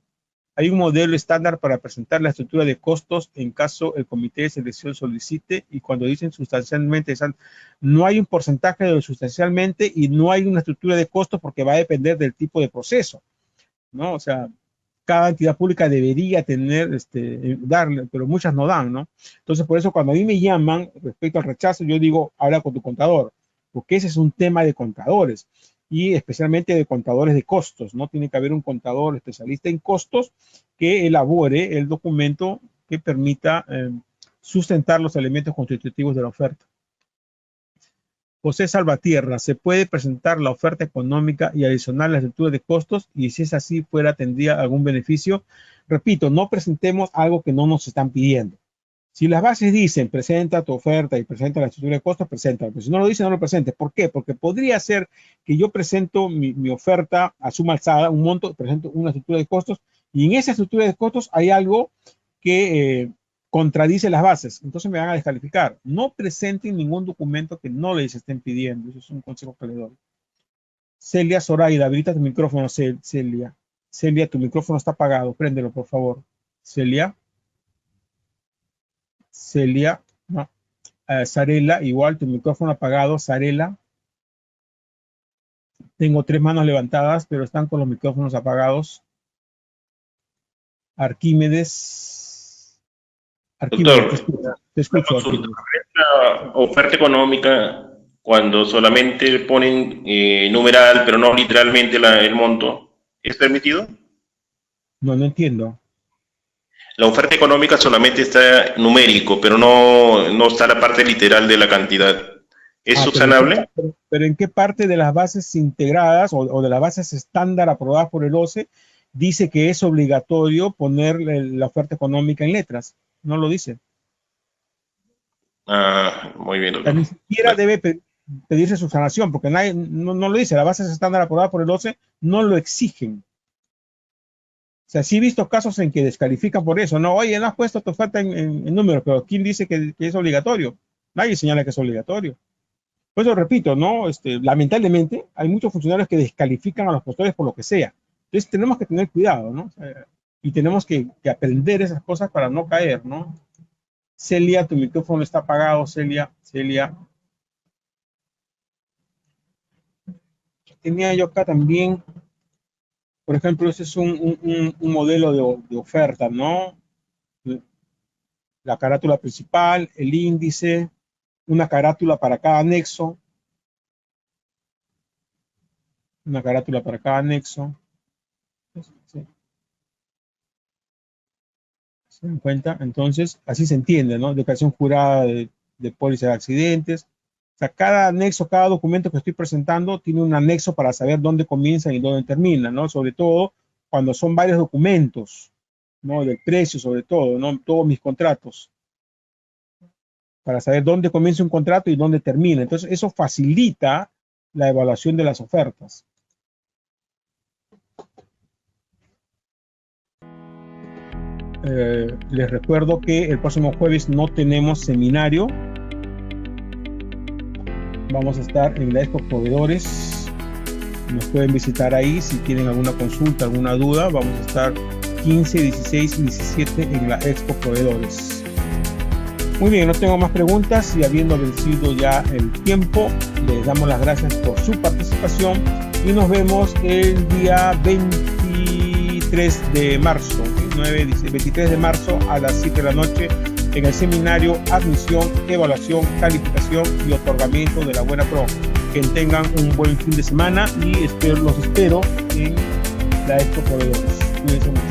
Speaker 1: hay un modelo estándar para presentar la estructura de costos en caso el comité de selección solicite, y cuando dicen sustancialmente, no hay un porcentaje de lo sustancialmente y no hay una estructura de costos porque va a depender del tipo de proceso, ¿no? O sea, cada entidad pública debería tener, darle, pero muchas no dan, ¿no? Entonces, por eso cuando a mí me llaman respecto al rechazo, yo digo, habla con tu contador, porque ese es un tema de contadores, y especialmente de contadores de costos, ¿no? Tiene que haber un contador especialista en costos que elabore el documento que permita sustentar los elementos constitutivos de la oferta. José Salvatierra, ¿se puede presentar la oferta económica y adicionar la estructura de costos? Y si es así, ¿fuera tendría algún beneficio? Repito, no presentemos algo que no nos están pidiendo. Si las bases dicen, presenta tu oferta y presenta la estructura de costos, presenta. Pero si no lo dice, no lo presentes. ¿Por qué? Porque podría ser que yo presento mi oferta a suma alzada, un monto, presento una estructura de costos, y en esa estructura de costos hay algo que contradice las bases. Entonces me van a descalificar. No presenten ningún documento que no les estén pidiendo. Eso es un consejo que les doy. Celia Zoraida, habilita tu micrófono, Celia. Celia, tu micrófono está apagado. Préndelo, por favor. Celia. Celia, no. Sarela, igual, tu micrófono apagado, Sarela. Tengo 3 manos levantadas, pero están con los micrófonos apagados. Arquímedes.
Speaker 3: Doctor,
Speaker 1: te escucho.
Speaker 3: La oferta económica, cuando solamente ponen numeral, pero no literalmente el monto, ¿es permitido?
Speaker 1: No entiendo.
Speaker 3: La oferta económica solamente está numérico, pero no está la parte literal de la cantidad. ¿Es subsanable?
Speaker 1: Pero ¿en qué parte de las bases integradas o de las bases estándar aprobadas por el OCE dice que es obligatorio poner la oferta económica en letras? No lo dice.
Speaker 3: Ah, muy bien, doctor.
Speaker 1: Ni siquiera debe pedirse subsanación, porque nadie, no lo dice. Las bases estándar aprobadas por el OCE no lo exigen. O sea, sí he visto casos en que descalifican por eso. No, oye, no has puesto tu oferta en números, pero ¿quién dice que es obligatorio? Nadie señala que es obligatorio. Por eso repito, ¿no? Lamentablemente hay muchos funcionarios que descalifican a los postores por lo que sea. Entonces tenemos que tener cuidado, ¿no? O sea, y tenemos que aprender esas cosas para no caer, ¿no? Celia, tu micrófono está apagado, Celia. Tenía yo acá también, por ejemplo, ese es un modelo de oferta, ¿no? La carátula principal, el índice, una carátula para cada anexo. Una carátula para cada anexo. ¿Sí? ¿Se dan cuenta? Entonces, así se entiende, ¿no? Declaración jurada de póliza de accidentes. O sea, cada anexo, cada documento que estoy presentando tiene un anexo para saber dónde comienza y dónde termina, ¿no? Sobre todo cuando son varios documentos, ¿no? Del precio, sobre todo, ¿no? Todos mis contratos. Para saber dónde comienza un contrato y dónde termina. Entonces, eso facilita la evaluación de las ofertas. Les recuerdo que el próximo jueves no tenemos seminario. Vamos a estar en la Expo Proveedores. Nos pueden visitar ahí si tienen alguna consulta, alguna duda. Vamos a estar 15, 16 y 17 en la Expo Proveedores. Muy bien, no tengo más preguntas y habiendo vencido ya el tiempo, les damos las gracias por su participación y nos vemos el día 23 de marzo, 23 de marzo a las 7 de la noche en el seminario Admisión, Evaluación, Calificación y Otorgamiento de la Buena Pro. Que tengan un buen fin de semana y los espero en la Expo Proveedores. Cuídense mucho.